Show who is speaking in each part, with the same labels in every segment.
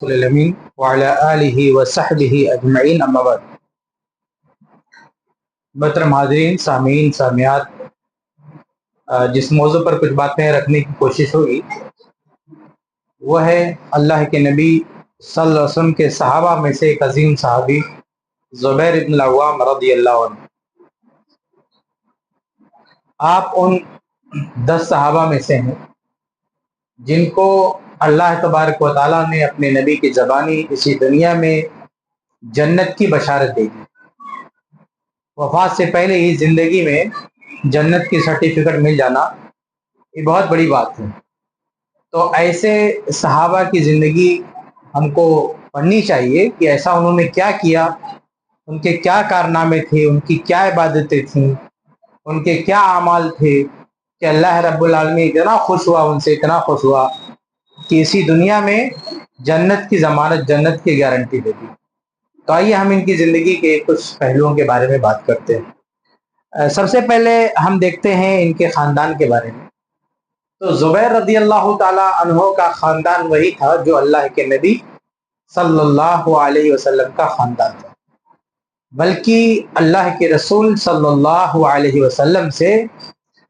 Speaker 1: العالمین وعلی آلہ وصحبہ اجمعین اما بعد۔ محترم حاضرین، سامعین، سامعات، جس موضوع پر کچھ باتیں رکھنے کی کوشش ہوگی وہ ہے اللہ کے نبی صلی اللہ علیہ وسلم کے صحابہ میں سے ایک عظیم صحابی زبیر بن العوام رضی اللہ عنہ۔ آپ ان 10 صحابہ میں سے ہیں جن کو اللہ تبارک و تعالیٰ نے اپنے نبی کی زبانی اسی دنیا میں جنت کی بشارت دے دی۔ وفات سے پہلے ہی زندگی میں جنت کی سرٹیفکیٹ مل جانا یہ بہت بڑی بات ہے۔ تو ایسے صحابہ کی زندگی ہم کو پڑھنی چاہیے کہ ایسا انہوں نے کیا کیا، ان کے کیا کارنامے تھے، ان کی کیا عبادتیں تھیں، ان کے کیا اعمال تھے کہ اللہ رب العالمین اتنا خوش ہوا ان سے، اتنا خوش ہوا کہ اسی دنیا میں جنت کی ضمانت، جنت کی گارنٹی دے دی۔ تو آئیے ہم ان کی زندگی کے کچھ پہلوؤں کے بارے میں بات کرتے ہیں۔ سب سے پہلے ہم دیکھتے ہیں ان کے خاندان کے بارے میں۔ تو زبیر رضی اللہ تعالی عنہ کا خاندان وہی تھا جو اللہ کے نبی صلی اللہ علیہ وسلم کا خاندان تھا، بلکہ اللہ کے رسول صلی اللہ علیہ وسلم سے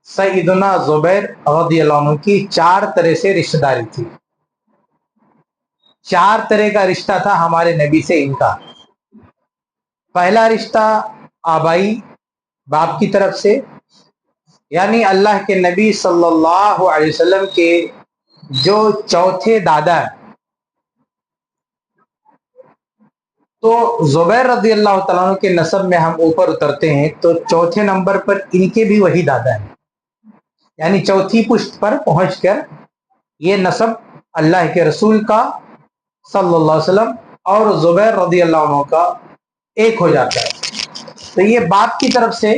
Speaker 1: سیدنا زبیر رضی اللہ عنہ کی 4 طرح سے رشتہ داری تھی۔ 4 طرح کا رشتہ تھا ہمارے نبی سے ان کا۔ پہلا رشتہ آبائی، باپ کی طرف سے، یعنی اللہ کے نبی صلی اللہ علیہ وسلم کے جو چوتھے دادا ہیں۔ تو زبیر رضی اللہ تعالیٰ عنہ کے نسب میں ہم اوپر اترتے ہیں تو چوتھے نمبر پر ان کے بھی وہی دادا ہیں، یعنی چوتھی پشت پر پہنچ کر یہ نسب اللہ کے رسول کا صلی اللہ علیہ وسلم اور زبیر رضی اللہ عنہ کا ایک ہو جاتا ہے۔ تو یہ باپ کی طرف سے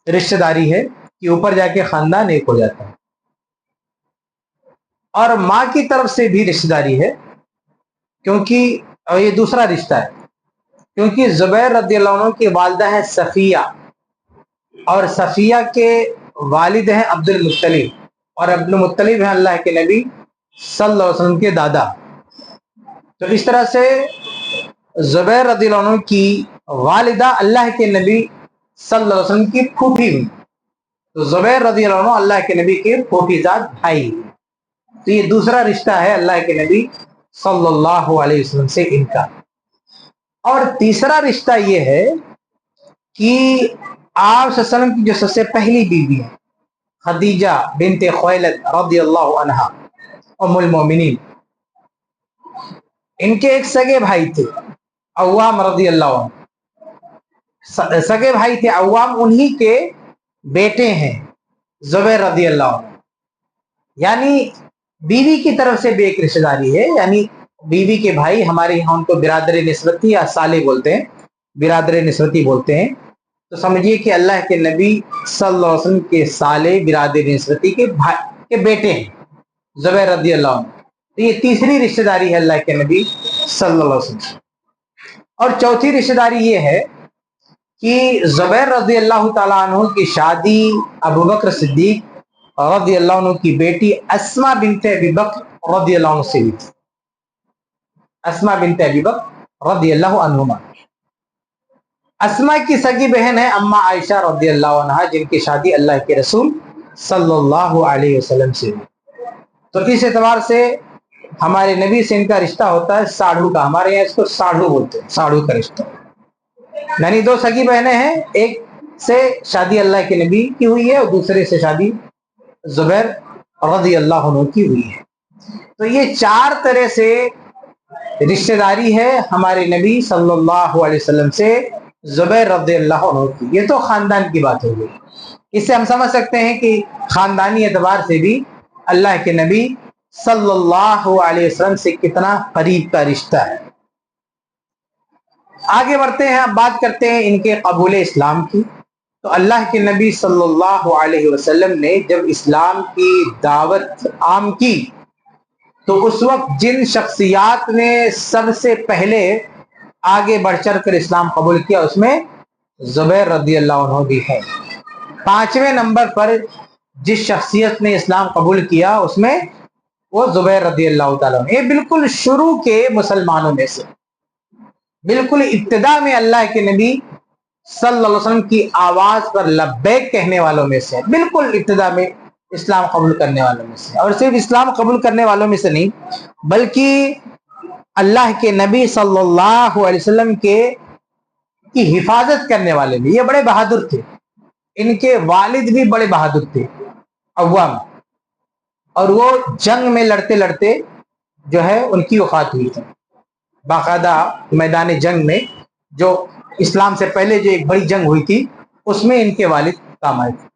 Speaker 1: رشتہ داری ہے کہ اوپر جا کے خاندان ایک ہو جاتا ہے، اور ماں کی طرف سے بھی رشتہ داری ہے، کیونکہ اور یہ دوسرا رشتہ ہے کیونکہ زبیر رضی اللہ عنہ کی والدہ ہے صفیہ، اور صفیہ کے والد ہیں عبد المطلب، اور عبد المطلب ہیں اللہ کے نبی صلی اللہ علیہ وسلم کے دادا۔ تو اس طرح سے زبیر رضی اللہ عنہ کی والدہ اللہ کے نبی صلی اللہ علیہ وسلم کی پھوپھی ہوئی، تو زبیر رضی اللہ عنہ اللہ کے نبی کے پھوپھی زاد بھائی۔ تو یہ دوسرا رشتہ ہے اللہ کے نبی صلی اللہ علیہ وسلم سے ان کا۔ اور تیسرا رشتہ یہ ہے کہ آپ صلی اللہ علیہ وسلم کی جو سب سے پہلی بیوی ہے خدیجہ بنت خویلد رضی اللہ عنہا ام المومنین، ان کے ایک سگے بھائی تھے عوام رضی اللہ عنہ، سگے بھائی تھے عوام، انہی کے بیٹے ہیں زبیر رضی اللہ عنہ، یعنی بیوی کی طرف سے بھی ایک رشتہ داری ہے، یعنی بیوی کے بھائی، ہمارے یہاں ان کو برادر نسبتی یا سالے بولتے ہیں، برادر نسبتی بولتے ہیں۔ تو سمجھیے کہ اللہ کے نبی صلی اللہ علیہ وسلم کے سالے برادر نسبتی کے بھائی کے بیٹے ہیں زبیر رضی اللہ عنہ۔ تو یہ تیسری رشتہ داری ہے اللہ کے نبی صلی اللہ علیہ وسلم۔ اور چوتھی رشتہ داری یہ ہے کہ زبیر رضی اللہ تعالیٰ عنہ کی شادی ابو بکر صدیق رضی اللہ عنہ کی بیٹی اسماء بنت ابی بکر رضی اللہ عنہ سے ہوئی تھی، اسماء بنت ابی بکر رضی اللہ عنہما۔ اسماء کی سگی بہن ہے اما عائشہ رضی اللہ عنہا، جن کی شادی اللہ کے رسول صلی اللہ علیہ وسلم سے ہوئی۔ تو اس اعتبار سے ہمارے نبی سے ان کا رشتہ ہوتا ہے ساڑھو کا، ہمارے یہاں اس کو ساڑھو بولتے ہیں، ساڑھو کا رشتہ، یعنی 2 سگی بہنیں ہیں، ایک سے شادی اللہ کے نبی کی ہوئی ہے اور دوسرے سے شادی زبیر رضی اللہ عنہ کی ہوئی ہے۔ تو یہ 4 طرح سے رشتہ داری ہے ہمارے نبی صلی اللہ علیہ وسلم سے زبیر رضی اللہ عنہ کی۔ یہ تو خاندان کی بات ہو گئی، اس سے ہم سمجھ سکتے ہیں کہ خاندانی اعتبار سے بھی اللہ کے نبی صلی اللہ علیہ وسلم سے کتنا قریب کا رشتہ ہے۔ آگے بڑھتے ہیں، اب بات کرتے ہیں ان کے قبول اسلام کی۔ تو اللہ کے نبی صلی اللہ علیہ وسلم نے جب اسلام کی دعوت عام کی تو اس وقت جن شخصیات نے سب سے پہلے آگے بڑھ چڑھ کر اسلام قبول کیا اس میں زبیر رضی اللہ عنہ بھی ہے۔ 5ویں نمبر پر جس شخصیت نے اسلام قبول کیا اس میں وہ زبیر رضی اللہ تعالیٰ عنہ، یہ بالکل شروع کے مسلمانوں میں سے، بالکل ابتدا میں اللہ کے نبی صلی اللہ علیہ وسلم کی آواز پر لبیک کہنے والوں میں سے، بالکل ابتدا میں اسلام قبول کرنے والوں میں سے، اور صرف اسلام قبول کرنے والوں میں سے نہیں بلکہ اللہ کے نبی صلی اللہ علیہ وسلم کی حفاظت کرنے والے بھی۔ یہ بڑے بہادر تھے، ان کے والد بھی بڑے بہادر تھے، عوام، اور وہ جنگ میں لڑتے لڑتے جو ہے ان کی وفات ہوئی تھی۔ باقاعدہ میدان جنگ میں، جو اسلام سے پہلے جو ایک بڑی جنگ ہوئی تھی، اس میں ان کے والد کام آئے تھے۔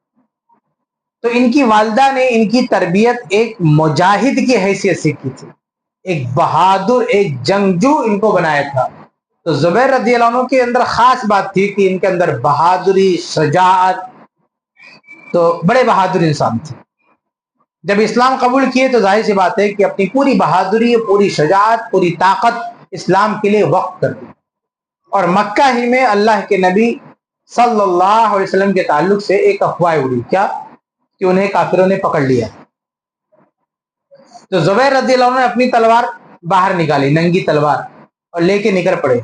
Speaker 1: تو ان کی والدہ نے ان کی تربیت ایک مجاہد کی حیثیت سے کی تھی، ایک بہادر، ایک جنگجو ان کو بنایا تھا۔ تو زبیر رضی اللہ عنہ کے اندر خاص بات تھی کہ ان کے اندر بہادری، شجاعت، تو بڑے بہادر انسان تھے۔ جب اسلام قبول کیے تو ظاہر سی بات ہے کہ اپنی پوری بہادری، پوری شجاعت، پوری طاقت اسلام کے لیے وقف کر دی، اور مکہ ہی میں اللہ کے نبی صلی اللہ علیہ وسلم کے تعلق سے ایک افواہ اڑی، کیا کہ انہیں کافروں نے پکڑ لیا۔ تو زبیر رضی اللہ عنہ نے اپنی تلوار باہر نکالی، ننگی تلوار، اور لے کے نکل پڑے،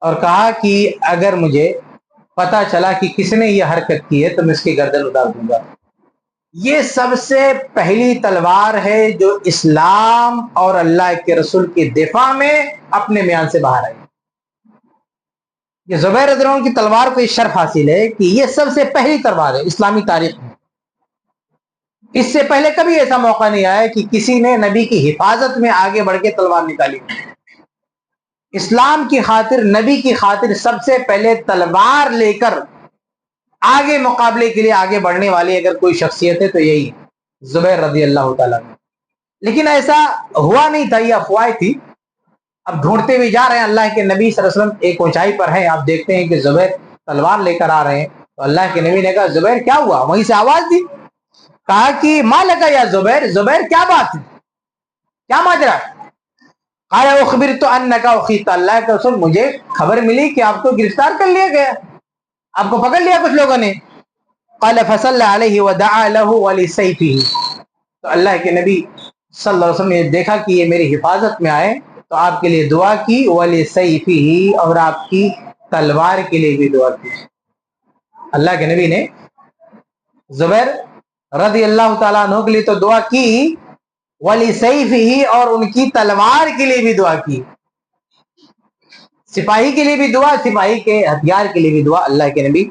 Speaker 1: اور کہا کہ اگر مجھے پتا چلا کہ کس نے یہ حرکت کی ہے تو میں اس کی گردن اتار دوں گا۔ یہ سب سے پہلی تلوار ہے جو اسلام اور اللہ کے رسول کی دفاع میں اپنے میان سے باہر آئی۔ یہ زبیر رضی اللہ عنہ کی تلوار کو یہ شرف حاصل ہے کہ یہ سب سے پہلی تلوار ہے اسلامی تاریخ میں۔ اس سے پہلے کبھی ایسا موقع نہیں آیا کہ کسی نے نبی کی حفاظت میں آگے بڑھ کے تلوار نکالی۔ اسلام کی خاطر، نبی کی خاطر سب سے پہلے تلوار لے کر آگے مقابلے کے لیے آگے بڑھنے والی اگر کوئی شخصیت ہے تو یہی زبیر رضی اللہ تعالیٰ عنہ۔ لیکن ایسا ہوا نہیں تھا، یہ افواہ تھی۔ اب ڈھونڈتے ہوئے جا رہے ہیں، اللہ کے نبی صلی اللہ علیہ وسلم ایک اونچائی پر ہیں، آپ دیکھتے ہیں کہ زبیر تلوار لے کر آ رہے ہیں، تو اللہ کے نبی نے کہا زبیر کیا ہوا؟ وہیں سے آواز دی، کہا کہ ما لگا یا زبیر، زبیر کیا بات ہے، کیا ماجرا؟ قال اخبرت انک اخیت، اللہ کے رسول مجھے خبر ملی کہ آپ کو گرفتار کر لیا گیا، آپ کو پکڑ لیا کچھ لوگوں نے۔ قال فصلى عليه ودعا له ولسيفه، تو اللہ کے نبی صلی اللہ علیہ وسلم نے دیکھا کہ یہ میری حفاظت میں آئے تو آپ کے لیے دعا کی، ولسيفه، اور آپ کی تلوار کے لیے بھی دعا کی۔ اللہ کے نبی نے زبیر رضی اللہ تعالیٰ عنہ کے لیے تو دعا کی، ولسيفه، اور ان کی تلوار کے لیے بھی دعا کی۔ سپاہی کے لیے بھی دعا، سپاہی کے ہتھیار کے لیے بھی دعا اللہ کے نبی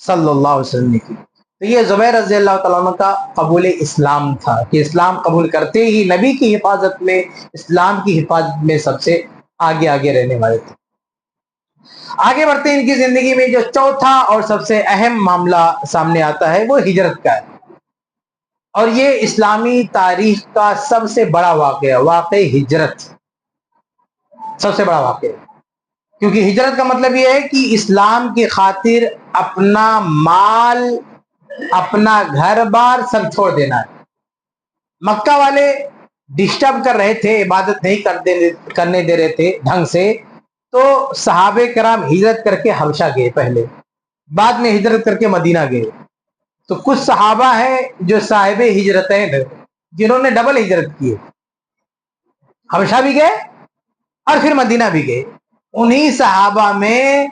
Speaker 1: صلی اللہ علیہ وسلم نے کی۔ تو یہ زبیر رضی اللہ تعالیٰ عنہ کا قبول اسلام تھا کہ اسلام قبول کرتے ہی نبی کی حفاظت میں، اسلام کی حفاظت میں سب سے آگے آگے رہنے والے تھے۔ آگے بڑھتے ہیں، ان کی زندگی میں جو چوتھا اور سب سے اہم معاملہ سامنے آتا ہے وہ ہجرت کا ہے، اور یہ اسلامی تاریخ کا سب سے بڑا واقعہ، واقع ہجرت سب سے بڑا واقعہ ہے۔ کیونکہ ہجرت کا مطلب یہ ہے کہ اسلام کی خاطر اپنا مال، اپنا گھر بار سب چھوڑ دینا ہے۔ مکہ والے ڈسٹرب کر رہے تھے، عبادت نہیں کرنے دے رہے تھے ڈھنگ سے، تو صحابہ کرام ہجرت کر کے حبشہ گئے پہلے، بعد میں ہجرت کر کے مدینہ گئے۔ تو کچھ صحابہ ہیں جو صاحب ہجرتیں، جنہوں نے ڈبل ہجرت کی، حبشہ بھی گئے اور پھر مدینہ بھی گئے۔ انہی صحابہ میں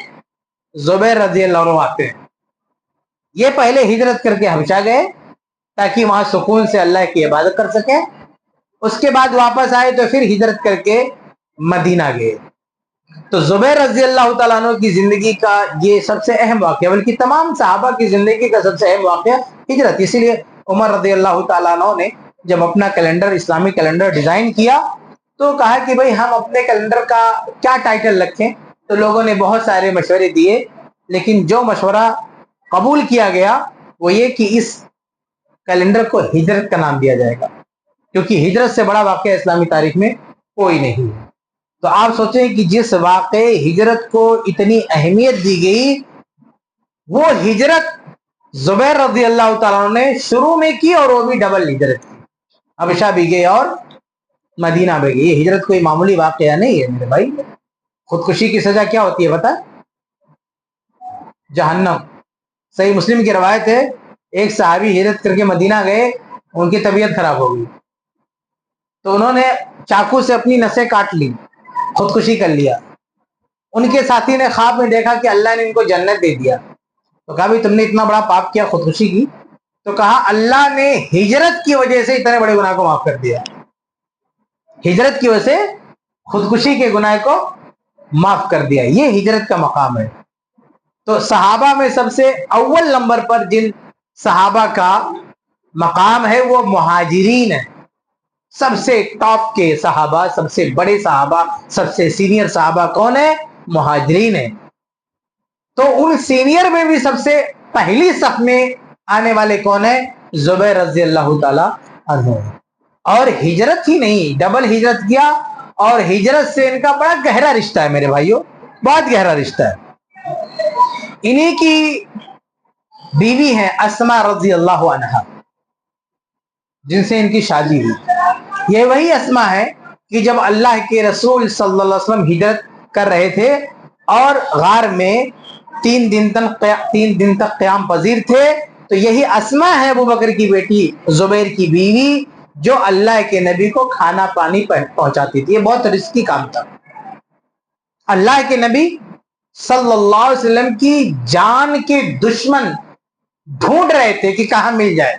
Speaker 1: زبیر رضی اللہ عنہ آتے ہیں۔ یہ پہلے ہجرت کر کے حبشہ گئے تاکہ وہاں سکون سے اللہ کی عبادت کر سکیں، اس کے بعد واپس آئے تو پھر ہجرت کر کے مدینہ گئے۔ تو زبیر رضی اللہ تعالیٰ عنہ کی زندگی کا یہ سب سے اہم واقعہ، بلکہ تمام صحابہ کی زندگی کا سب سے اہم واقعہ ہجرت۔ اسی لیے عمر رضی اللہ تعالیٰ عنہ نے جب اپنا کیلنڈر، اسلامی کیلنڈر ڈیزائن کیا تو کہا کہ بھئی ہم اپنے کیلنڈر کا کیا ٹائٹل رکھیں، تو لوگوں نے بہت سارے مشورے دیے، لیکن جو مشورہ قبول کیا گیا وہ یہ کہ اس کیلنڈر کو ہجرت کا نام دیا جائے گا، کیونکہ ہجرت سے بڑا واقعہ اسلامی تاریخ میں کوئی نہیں ہے۔ تو آپ سوچیں کہ جس واقع ہجرت کو اتنی اہمیت دی گئی، وہ ہجرت زبیر رضی اللہ تعالیٰ عنہ نے شروع میں کی، اور وہ بھی ڈبل ہجرت کی، حبشہ بھی گئے اور مدینہ بھی گئے۔ یہ ہجرت کوئی معمولی واقعہ نہیں ہے میرے بھائی۔ خودکشی کی سزا کیا ہوتی ہے پتہ؟ جہنم۔ صحیح مسلم کی روایت ہے، ایک صحابی ہجرت کر کے مدینہ گئے، ان کی طبیعت خراب ہو گئی، تو انہوں نے چاقو سے اپنی نسیں کاٹ لی، خودکشی کر لیا۔ ان کے ساتھی نے خواب میں دیکھا کہ اللہ نے ان کو جنت دے دیا، تو کہا بھی تم نے اتنا بڑا پاپ کیا، خودکشی کی؟ تو کہا اللہ نے ہجرت کی وجہ سے اتنے بڑے گناہ کو معاف کر دیا، ہجرت کی وجہ سے خودکشی کے گناہ کو معاف کر دیا، یہ ہجرت کا مقام ہے۔ تو صحابہ میں سب سے اول نمبر پر جن صحابہ کا مقام ہے وہ مہاجرین ہیں، سب سے ٹاپ کے صحابہ، سب سے بڑے صحابہ، سب سے سینئر صحابہ کون ہے؟ مہاجرین ہیں۔ تو ان سینئر میں بھی سب سے پہلی صف میں آنے والے کون ہیں؟ زبیر رضی اللہ تعالی عنہ۔ اور ہجرت ہی نہیں، ڈبل ہجرت کیا، اور ہجرت سے ان کا بڑا گہرا رشتہ ہے میرے بھائیوں، بہت گہرا رشتہ ہے۔ انہی کی بیوی ہیں اسماء رضی اللہ عنہا، جن سے ان کی شادی ہوئی۔ یہ وہی اسماء ہے کہ جب اللہ کے رسول صلی اللہ علیہ وسلم ہجرت کر رہے تھے اور غار میں 3 دن تک قیام پذیر تھے، تو یہی اسماء ہے ابو بکر کی بیٹی زبیر کی بیوی، جو اللہ کے نبی کو کھانا پانی پہنچاتی تھی۔ یہ بہت رسکی کام تھا۔ اللہ کے نبی صلی اللہ علیہ وسلم کی جان کے دشمن ڈھونڈ رہے تھے کہ کہاں مل جائے،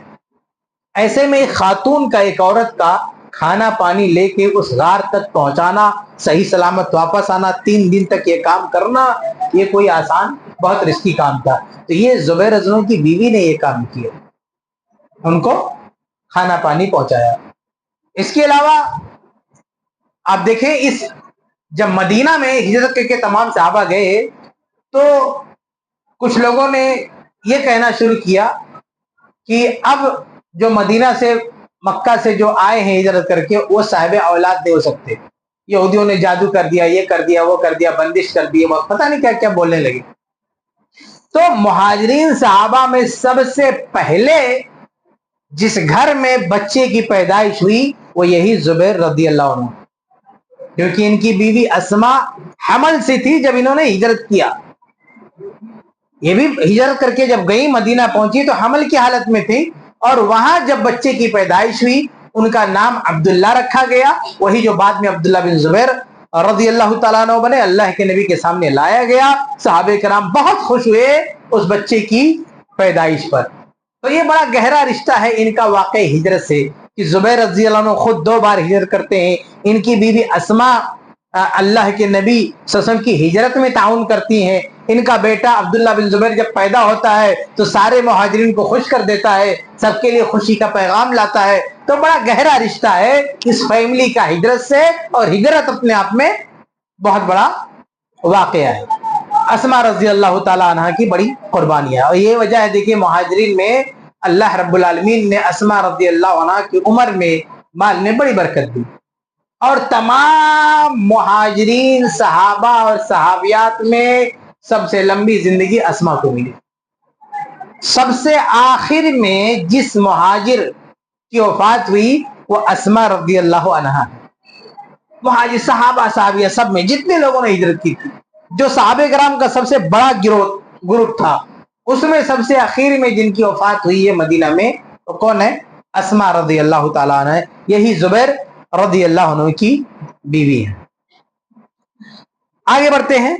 Speaker 1: ایسے میں ایک خاتون کا، ایک عورت کا کھانا پانی لے کے اس غار تک پہنچانا، صحیح سلامت واپس آنا، 3 دن تک یہ کام کرنا، یہ کوئی آسان، بہت رسکی کام تھا۔ تو یہ زبیر رضی اللہ عنہ کی بیوی نے یہ کام کیا، ان کو کھانا پانی پہنچایا۔ اس کے علاوہ آپ دیکھیں، جب مدینہ میں ہجرت کر کے تمام صحابہ گئے تو کچھ لوگوں نے یہ کہنا شروع کیا کہ اب جو مدینہ سے، مکہ سے جو آئے ہیں ہجرت کر کے، وہ صاحب اولاد نہیں ہو سکتے، یہودیوں نے جادو کر دیا، یہ کر دیا، وہ کر دیا، بندش کر دی، پتہ نہیں کیا کیا بولنے لگے۔ تو مہاجرین صحابہ میں سب سے پہلے جس گھر میں بچے کی پیدائش ہوئی وہ یہی زبیر رضی اللہ عنہ، کیونکہ ان کی بیوی اسماء حمل سے تھی جب انہوں نے ہجرت کیا۔ یہ بھی ہجرت کر کے جب گئی مدینہ پہنچی تو حمل کی حالت میں تھی، اور وہاں جب بچے کی پیدائش ہوئی ان کا نام عبداللہ رکھا گیا، وہی جو بعد میں عبداللہ بن زبیر رضی اللہ تعالیٰ عنہ بنے، اللہ کے نبی کے سامنے لایا گیا۔ صحابہ کرام بہت خوش ہوئے اس بچے کی پیدائش پر۔ تو یہ بڑا گہرا رشتہ ہے ان کا واقع ہجرت سے، کہ زبیر رضی اللہ عنہ خود 2 بار ہجرت کرتے ہیں، ان کی بیوی اسماء اللہ کے نبی صلی اللہ علیہ وسلم کی ہجرت میں تعاون کرتی ہیں، ان کا بیٹا عبداللہ بن زبیر جب پیدا ہوتا ہے تو سارے مہاجرین کو خوش کر دیتا ہے، سب کے لیے خوشی کا پیغام لاتا ہے۔ تو بڑا گہرا رشتہ ہے اس فیملی کا ہجرت سے، اور ہجرت اپنے آپ میں بہت بڑا واقعہ ہے۔ اسماء رضی اللہ تعالیٰ عنہ کی بڑی قربانی ہے، اور یہ وجہ ہے دیکھیے مہاجرین میں اللہ رب العالمین نے اسماء رضی اللہ عنہ کی عمر میں، مال میں بڑی برکت دی، اور تمام مہاجرین صحابہ اور صحابیات میں سب سے لمبی زندگی اسماء کو ملی۔ سب سے آخر میں جس مہاجر کی وفات ہوئی وہ اسماء رضی اللہ عنہ ہے۔ مہاجر صحابہ صحابیہ سب میں جتنے لوگوں نے ہجرت کی تھی، جو صحابہ کرام کا سب سے بڑا گروپ تھا، اس میں سب سے آخر میں جن کی وفات ہوئی ہے مدینہ میں، تو کون ہے؟ اسماء رضی اللہ تعالیٰ عنہ، یہی زبیر رضی اللہ عنہ کی بیوی ہے۔ آگے بڑھتے ہیں۔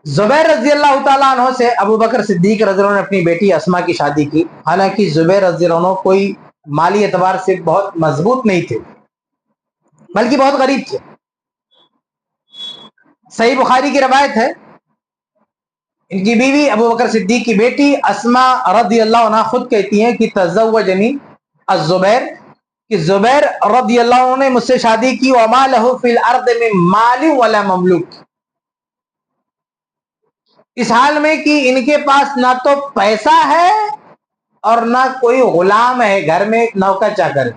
Speaker 1: زبیر رضی اللہ تعالیٰ عنہ سے ابو بکر صدیق رضی اللہ عنہ نے اپنی بیٹی اسماء کی شادی کی۔ حالانکہ زبیر رضی اللہ عنہ کوئی مالی اعتبار سے بہت مضبوط نہیں تھے، بلکہ بہت غریب تھے۔ صحیح بخاری کی روایت ہے، ان کی بیوی ابو بکر صدیق کی بیٹی اسماء رضی اللہ عنہ خود کہتی ہیں کہ تزوجنی الزبیر، کہ زبیر رضی اللہ عنہ نے مجھ سے شادی کی، وما لہ فی الارض من مال ولا مملوک، اس حال میں کہ ان کے پاس نہ تو پیسہ ہے اور نہ کوئی غلام ہے، گھر میں نوکر چاکر۔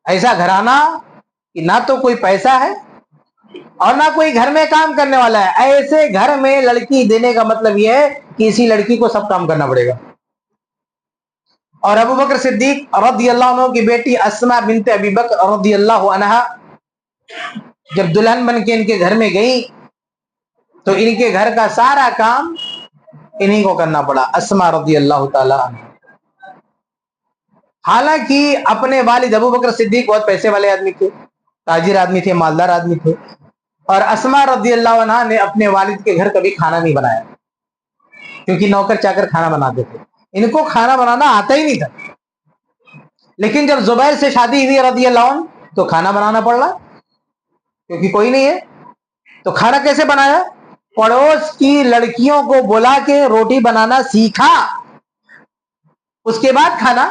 Speaker 1: ایسا گھرانہ کہ نہ تو کوئی پیسہ ہے اور نہ کوئی گھر میں کام کرنے والا ہے، ایسے گھر میں لڑکی دینے کا مطلب یہ ہے کہ اسی لڑکی کو سب کام کرنا پڑے گا۔ اور ابو بکر صدیق رضی اللہ عنہ کی بیٹی اسماء بنت ابی بکر رضی اللہ عنہ جب دلہن بن کے ان کے گھر میں گئی تو ان کے گھر کا سارا کام انہی کو کرنا پڑا، اسماء رضی اللہ تعالی عنہ۔ حالانکہ اپنے والد ابو بکر صدیق بہت پیسے والے آدمی تھے، تاجر آدمی تھے، مالدار آدمی تھے، اور اسما رضی اللہ عنہا نے اپنے والد کے گھر کبھی کھانا نہیں بنایا، کیونکہ نوکر چاکر کھانا بناتے تھے، ان کو کھانا بنانا آتا ہی نہیں تھا۔ لیکن جب زبیر سے شادی ہوئی رضی اللہ عنہ تو کھانا بنانا پڑ رہا، کیونکہ کوئی نہیں ہے۔ تو کھانا کیسے بنایا؟ پڑوس کی لڑکیوں کو بلا کے روٹی بنانا سیکھا، اس کے بعد کھانا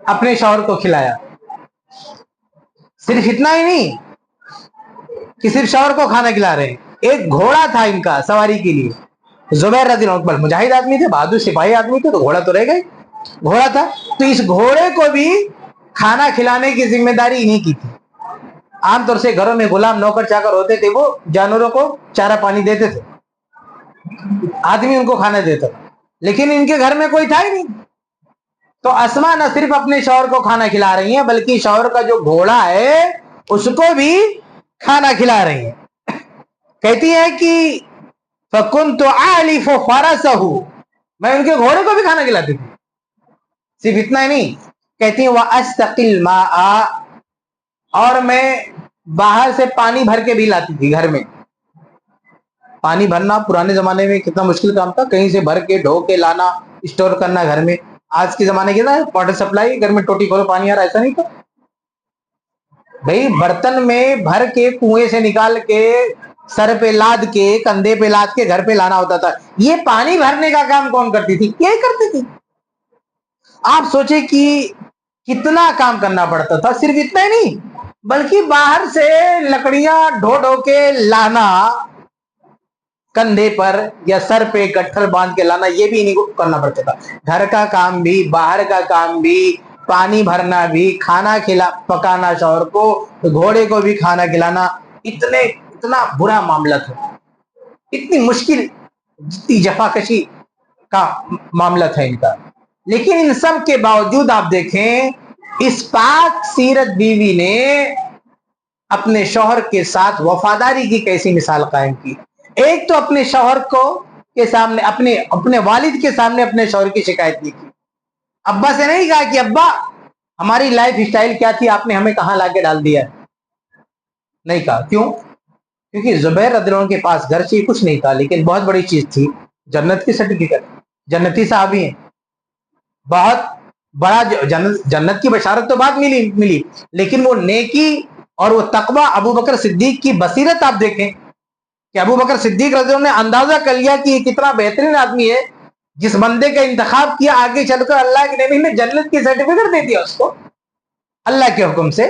Speaker 1: اپنے شوہر کو کھلایا۔ صرف اتنا ہی نہیں کہ صرف شوہر کو کھانا کھلا رہے ہیں، ایک گھوڑا تھا ان کا سواری کے لیے۔ زبیر رضی اللہ عنہ مجاہد آدمی تھے، بہادر سپاہی آدمی تھے، تو گھوڑا تو رہ گئے، گھوڑا تھا تو اس گھوڑے کو بھی کھانا کھلانے کی ذمہ داری انہیں کی تھی۔ عام طور سے گھروں میں غلام نوکر چاکر ہوتے تھے، وہ جانوروں کو چارہ پانی دیتے تھے، آدمی ان کو کھانا دیتا تھا، لیکن ان کے گھر میں کوئی تھا ہی نہیں۔ تو اسما نہ صرف اپنے شوہر کو کھانا کھلا رہی ہیں، بلکہ شوہر کا جو گھوڑا ہے اس کو بھی کھانا کھلا رہی ہیں۔ کہتی ہے کہ فَكُنْتُ أَعْلِفُ فَرَسَهُ، میں ان کے گھوڑے کو بھی کھانا کھلاتی تھی۔ صرف اتنا ہی نہیں، کہتی ہیں وَأَسْتَقِي الْمَاءَ، اور میں باہر سے پانی بھر کے بھی لاتی تھی گھر میں۔ پانی بھرنا پرانے زمانے میں کتنا مشکل کام تھا، کہیں سے بھر کے ڈھو کے لانا، اسٹور کرنا گھر میں۔ آج کے زمانے کے نا واٹر سپلائی، گھر میں ٹوٹی کھولو پانی آ رہا، ایسا نہیں تھا بھائی، برتن میں بھر کے کنویں سے نکال کے سر پہ لاد کے کندھے پہ لاد کے گھر پہ لانا ہوتا تھا۔ یہ پانی بھرنے کا کام کون کرتی تھی؟ یہی کرتی تھی۔ آپ سوچیں کہ کتنا کام کرنا پڑتا تھا۔ صرف اتنا ہی نہیں بلکہ باہر سے لکڑیاں ڈھو ڈھو کے لانا، کندھے پر یا سر پہ گٹھل باندھ کے لانا، یہ بھی نہیں کرنا پڑتا تھا۔ گھر کا کام بھی، باہر کا کام بھی، پانی بھرنا بھی، کھانا پکانا شوہر کو، گھوڑے کو بھی کھانا کھلانا، اتنا برا معاملہ تھا، اتنی مشکل، جتنی جفاکشی کا معاملہ تھا ان کا۔ لیکن ان سب کے باوجود آپ دیکھیں اس پاک سیرت بیوی نے اپنے شوہر کے ساتھ وفاداری کی کیسی مثال قائم کی۔ ایک تو اپنے شوہر کے سامنے، اپنے والد کے سامنے اپنے شوہر کی شکایت نہیں کی۔ ابا سے نہیں کہا کہ ابا ہماری لائف اسٹائل کیا تھی، آپ نے ہمیں کہاں لا کے ڈال دیا، نہیں کہا۔ کیوں؟ کیونکہ زبیر رضی اللہ عنہ کے پاس گھر سے کچھ نہیں تھا، لیکن بہت بڑی چیز تھی، جنت کی سرٹیفکیٹ، جنتی صحابی ہیں، بہت بڑا جنت کی بشارت تو بعد ملی، لیکن وہ نیکی اور وہ تقوی، ابو بکر صدیق کی بصیرت آپ دیکھیں کہ ابو بکر صدیق رضی اللہ عنہ نے اندازہ کر لیا کہ یہ کتنا بہترین آدمی ہے، جس بندے کا انتخاب کیا آگے چل کر اللہ کے نبی نے جنت کی سرٹیفکیٹ دے دیا اس کو اللہ کے حکم سے۔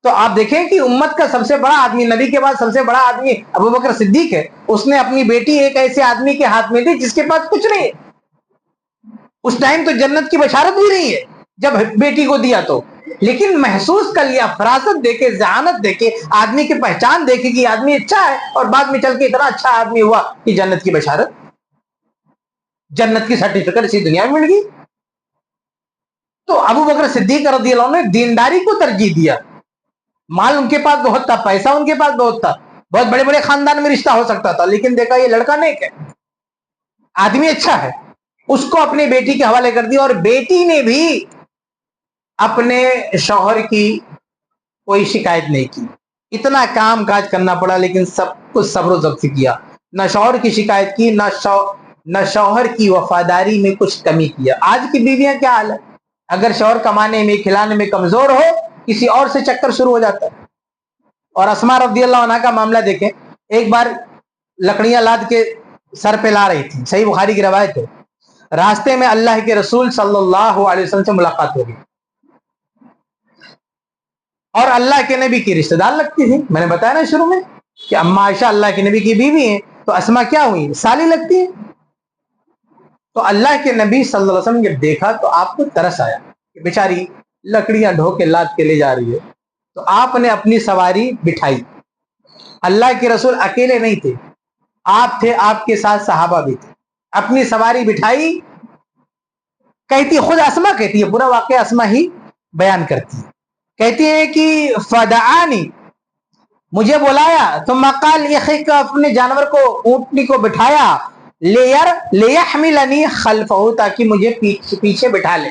Speaker 1: تو آپ دیکھیں کہ امت کا سب سے بڑا آدمی، نبی کے بعد سب سے بڑا آدمی ابو بکر صدیق ہے، اس نے اپنی بیٹی ایک ایسے آدمی کے ہاتھ میں دی جس کے پاس کچھ نہیں ہے۔ اس ٹائم تو جنت کی بشارت بھی نہیں ہے جب بیٹی کو دیا تو، لیکن محسوس کر لیا، فراست دے کے، ذہانت دے کے، آدمی کی پہچان دیکھے کہ آدمی اچھا ہے، اور بعد میں چل کے اتنا اچھا آدمی ہوا کہ جنت کی بشارت، جنت کی سرٹیفکیٹ اسی دنیا میں مل گئی۔ تو ابو بکر صدیق رضی اللہ عنہ نے دینداری کو ترجیح دیا۔ مال ان کے پاس بہت تھا، پیسہ ان کے پاس بہت تھا، بہت بڑے بڑے خاندان میں رشتہ ہو سکتا تھا، لیکن دیکھا یہ لڑکا نیک ہے، آدمی اچھا ہے، اس کو اپنی بیٹی کے حوالے کر دیا، اور بیٹی نے بھی اپنے شوہر کی کوئی شکایت نہیں کی۔ اتنا کام کاج کرنا پڑا لیکن سب کچھ صبر و ضبط سے کیا، نہ شوہر کی شکایت کی، نہ شوہر کی وفاداری میں کچھ کمی کیا۔ آج کی بیویاں کیا حال ہے؟ اگر شوہر کمانے میں، کھلانے میں کمزور ہو، کسی اور سے چکر شروع ہو جاتا ہے۔ اور اسما رضی اللہ عنہ کا معاملہ دیکھیں، ایک بار لکڑیاں لاد کے سر پہ لا رہی تھی، صحیح بخاری کی روایت ہے، راستے میں اللہ کے رسول صلی اللہ علیہ وسلم سے ملاقات ہوگی، اور اللہ کے نبی کی رشتہ دار لگتی تھی۔ میں نے بتایا نا شروع میں کہ اما عائشہ اللہ کے نبی کی بیوی ہیں، تو اسما کیا ہوئی؟ سالی لگتی ہیں۔ تو اللہ کے نبی صلی اللہ علیہ وسلم جب دیکھا تو آپ کو ترس آیا کہ بیچاری لکڑیاں ڈھو کے لاد کے لے جا رہی ہے، تو آپ نے اپنی سواری بٹھائی۔ اللہ کے رسول اکیلے نہیں تھے، آپ تھے، آپ کے ساتھ صحابہ بھی تھے، اپنی سواری بٹھائی۔ کہتی خود اسما کہتی ہے، پورا واقعہ اسما ہی بیان کرتی ہے، کہتی ہے کہ فدعانی، مجھے بلایا، ثم قال یخیک، اپنے جانور کو، اونٹنی کو بٹھایا، لیحملنی خلفہ، تاکہ مجھے پیچھے بٹھا لے۔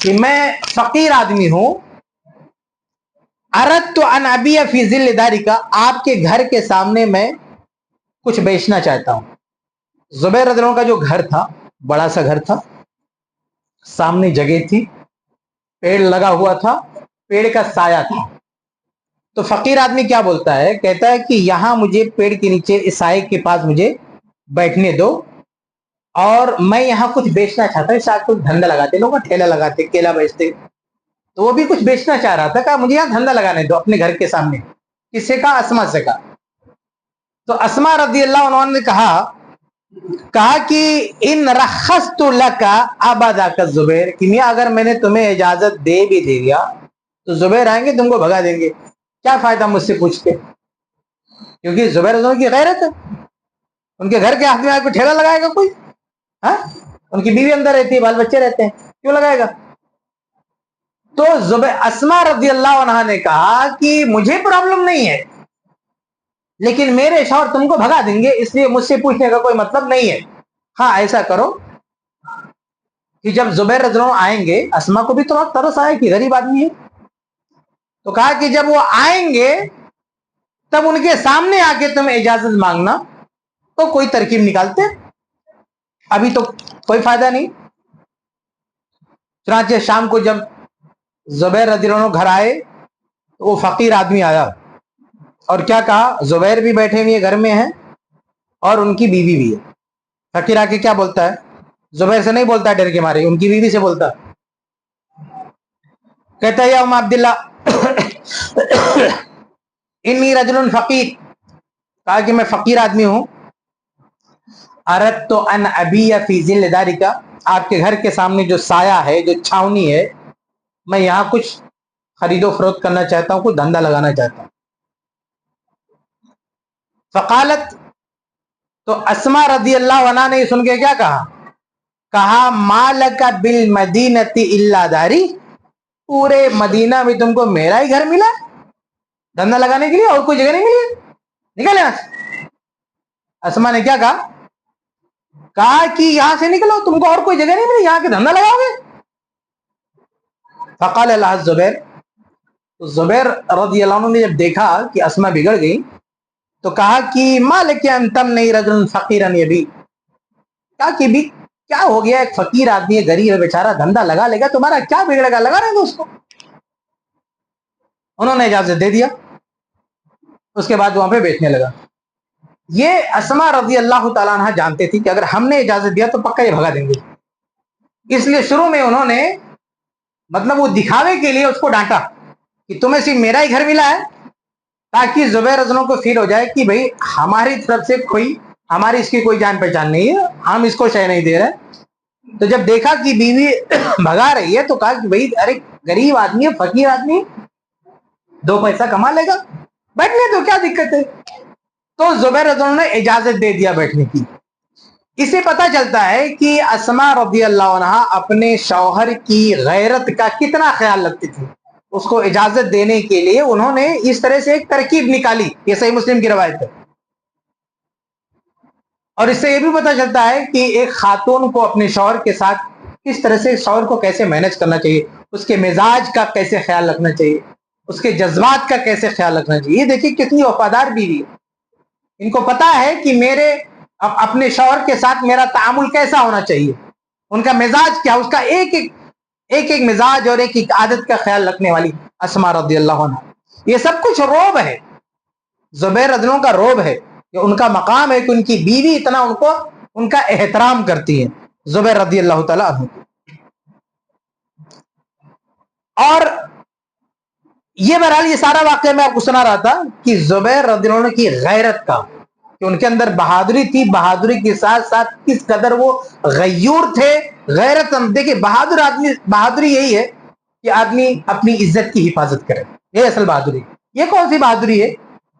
Speaker 1: کہ میں فقیر آدمی ہوں، اردت ان ابیع فی ظل دارک، آپ کے گھر کے سامنے میں کچھ بیچنا چاہتا ہوں۔ زبیر رضی اللہ عنہ کا جو گھر تھا بڑا سا گھر تھا، سامنے جگہ تھی، پیڑ لگا ہوا تھا، پیڑ کا سایہ تھا۔ تو فقیر آدمی کیا بولتا ہے، کہتا ہے کہ یہاں مجھے پیڑ کے نیچے اس سائے کے پاس مجھے بیٹھنے دو، اور میں یہاں کچھ بیچنا چاہتا ہوں۔ شاید کچھ دھندا لگاتے لوگ، ٹھیلا لگاتے، کیلا بیچتے، تو وہ بھی کچھ بیچنا چاہ رہا تھا، کہا مجھے یہاں دھندا لگانے دو اپنے گھر کے سامنے۔ کس سے کہا؟ اسما سے کہا۔ تو اسما رضی اللہ عنہ نے کہا کہ ان رخصت لک ابا ذاک الزبیر، کہ میاں اگر میں نے تمہیں اجازت دے بھی دیا تو زبیر آئیں گے تم کو بھگا دیں گے، کیا فائدہ مجھ سے پوچھ کے؟ کیونکہ زبیر رضی اللہ عنہ کی غیرت ہے، ان کے گھر کے ہاتھ میں آ کے ٹھیلا لگائے گا کوئی؟ ہاں، ان کی بیوی اندر رہتی ہے، بال بچے رہتے ہیں، کیوں لگائے گا؟ تو اسما رضی اللہ عنہ نے کہا کہ مجھے پرابلم نہیں ہے، لیکن میرے شوہر تم کو بھگا دیں گے، اس لیے مجھ سے پوچھنے کا کوئی مطلب نہیں ہے۔ ہاں ایسا کرو کہ جب زبیر رضی اللہ عنہ آئیں گے، اسما کو بھی تو ترس آئے کہ غریب آدمی ہے، تو کہا کہ جب وہ آئیں گے تب ان کے سامنے آ کے تم اجازت مانگنا، تو کوئی ترکیب نکالتے، ابھی تو کوئی فائدہ نہیں۔ چنانچہ شام کو جب زبیر رضی اللہ عنہ گھر آئے تو وہ فقیر آدمی آیا اور کیا کہا، زبیر بھی بیٹھے ہوئے گھر میں ہیں اور ان کی بیوی بھی ہے۔ فقیر آ کے کیا بولتا ہے، زبیر سے نہیں بولتا ہے ڈر کے مارے، ان کی بیوی سے بولتا، کہتا ہے یا ام عبداللہ انی رجل فقیر، کہا کہ میں فقیر آدمی ہوں، اردت ان ابیع فی ظل دارک، آپ کے گھر کے سامنے جو سایہ ہے، جو چھاونی ہے، میں یہاں کچھ خرید و فروخت کرنا چاہتا ہوں، کچھ دھندا لگانا چاہتا ہوں۔ فقالت، تو اسما رضی اللہ عنہ نے سن کے کیا کہا ما لک بالمدینۃ الا داری، پورے مدینہ میں تم کو میرا ہی گھر ملا دھندا لگانے کے لیے، اور کوئی جگہ نہیں ملی، نکل یہاں سے۔ اسما نے کیا کہا کہ یہاں سے نکلو، تم کو اور کوئی جگہ نہیں ملی، یہاں کے دھندا لگاؤ گے؟ فقال لها الزبیر، تو زبیر رضی اللہ عنہ نے جب دیکھا کہ اسما بگڑ گئی تو کہا کہ ما لک ان تمنعی رجلا فقیرا یبیع، کہا کہ بھی کیا ہو گیا، ایک فقیر آدمی ہے، غریب ہے بیچارہ، دھندا لگا لے گا، تمہارا کیا بگڑے گا، لگا رہے گا اس کو۔ انہوں نے اجازت دے دیا، اس کے بعد وہاں پہ بیچنے لگا۔ یہ اسما رضی اللہ تعالیٰ عنہ جانتے تھی کہ اگر ہم نے اجازت دیا تو پکا یہ بھگا دیں گے، اس لیے شروع میں انہوں نے مطلب وہ دکھاوے کے لیے اس کو ڈانٹا کہ تمہیں صرف میرا ہی گھر ملا ہے، تاکہ زبیر رضی اللہ عنہ کو فیل ہو جائے کہ بھئی ہماری طرف سے ہماری اس کی کوئی جان پہچان نہیں ہے، ہم اس کو شے نہیں دے رہے۔ تو جب دیکھا کہ بیوی بھگا رہی ہے تو کہا کہ بھئی ارے غریب آدمی ہے، فقیر آدمی ہے، دو پیسہ کما لے گا، بیٹھنے تو کیا دقت ہے۔ تو زبیر رضی اللہ عنہ نے اجازت دے دیا بیٹھنے کی۔ اس سے پتہ چلتا ہے کہ اسما رضی اللہ عنہ اپنے شوہر کی غیرت کا کتنا خیال رکھتی تھی۔ اس کو اجازت دینے کے لیے انہوں نے اس طرح سے ایک ترکیب نکالی، یہ صحیح مسلم کی روایت ہے۔ اور اس سے یہ بھی پتہ چلتا ہے کہ ایک خاتون کو اپنے شوہر کے ساتھ کس طرح سے، شوہر کو کیسے مینج کرنا چاہیے، اس کے مزاج کا کیسے خیال رکھنا چاہیے، اس کے جذبات کا کیسے خیال رکھنا چاہیے۔ یہ دیکھیے کتنی وفادار بیوی ہے، ان کو پتا ہے کہ میرے اپنے شوہر کے ساتھ میرا تعامل کیسا ہونا چاہیے، ان کا مزاج کیا، اس کا ایک مزاج اور ایک عادت کا خیال رکھنے والی اسما رضی اللہ عنہ۔ یہ سب کچھ روب ہے، زبیر رضی اللہ عنہ کا روب ہے، کہ ان کا مقام ہے کہ ان کی بیوی اتنا ان کا احترام کرتی ہے، زبیر رضی اللہ تعالی عنہ۔ اور یہ بہرحال یہ سارا واقعہ میں آپ کو سنا رہا تھا کہ زبیر رضی اللہ عنہ کی غیرت کا، کہ ان کے اندر بہادری تھی، بہادری کے ساتھ ساتھ کس قدر وہ غیور تھے، غیرت۔ دیکھیں بہادری یہی ہے کہ آدمی اپنی عزت کی حفاظت کرے، یہ اصل بہادری۔ یہ کون سی بہادری ہے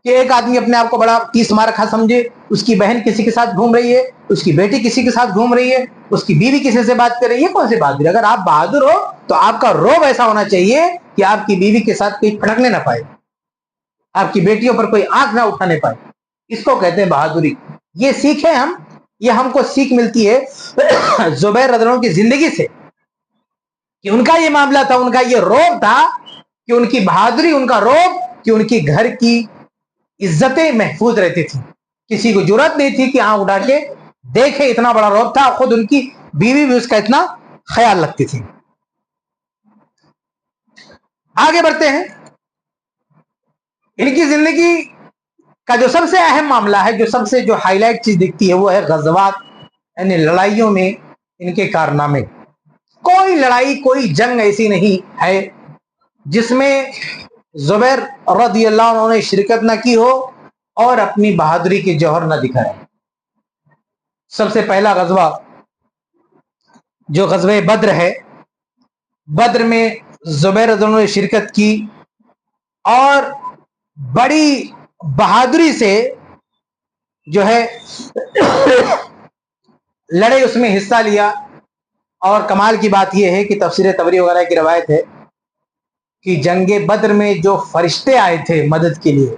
Speaker 1: کہ ایک آدمی اپنے آپ کو بڑا تیس مار رکھا سمجھے، اس کی بہن کسی کے ساتھ گھوم رہی ہے، اس کی بیٹی کسی کے ساتھ گھوم رہی ہے، اس کی بیوی کسی سے بات کر رہی ہے، یہ کون سی بہادری؟ اگر آپ بہادر ہو تو آپ کا روب ایسا ہونا چاہیے کہ آپ کی بیوی کے ساتھ کوئی پھٹکنے نہ پائے، آپ کی بیٹیوں پر کوئی آنکھ نہ اٹھانے پائے، اس کو کہتے ہیں بہادری۔ یہ سیکھیں ہم کو سیکھ ملتی ہے زبیر رضی اللہ عنہ کی زندگی سے۔ کہ ان کا یہ معاملہ تھا, ان کا یہ روب تھا کہ ان کی بہادری, ان کا روب کہ ان کی گھر کی عزتیں محفوظ رہتی تھی, کسی کو جرات نہیں تھی کہ آنکھ اٹھا کے دیکھے, اتنا بڑا روب تھا. خود ان کی بیوی بھی اس کا اتنا خیال رکھتی تھی. آگے بڑھتے ہیں. ان کی زندگی کا جو سب سے اہم معاملہ ہے, جو سب سے جو ہائی لائٹ چیز دکھتی ہے, وہ ہے غزوات, یعنی لڑائیوں میں ان کے کارنامے. کوئی لڑائی, کوئی جنگ ایسی نہیں ہے جس میں زبیر رضی اللہ عنہ نے شرکت نہ کی ہو اور اپنی بہادری کے جوہر نہ دکھائے. سب سے پہلا غزوہ جو غزوہ بدر ہے, بدر میں زبیر رضی اللہ عنہ نے شرکت کی اور بڑی بہادری سے جو ہے لڑے, اس میں حصہ لیا. اور کمال کی بات یہ ہے کہ تفسیر طبری وغیرہ کی روایت ہے کہ جنگ بدر میں جو فرشتے آئے تھے مدد کے لیے,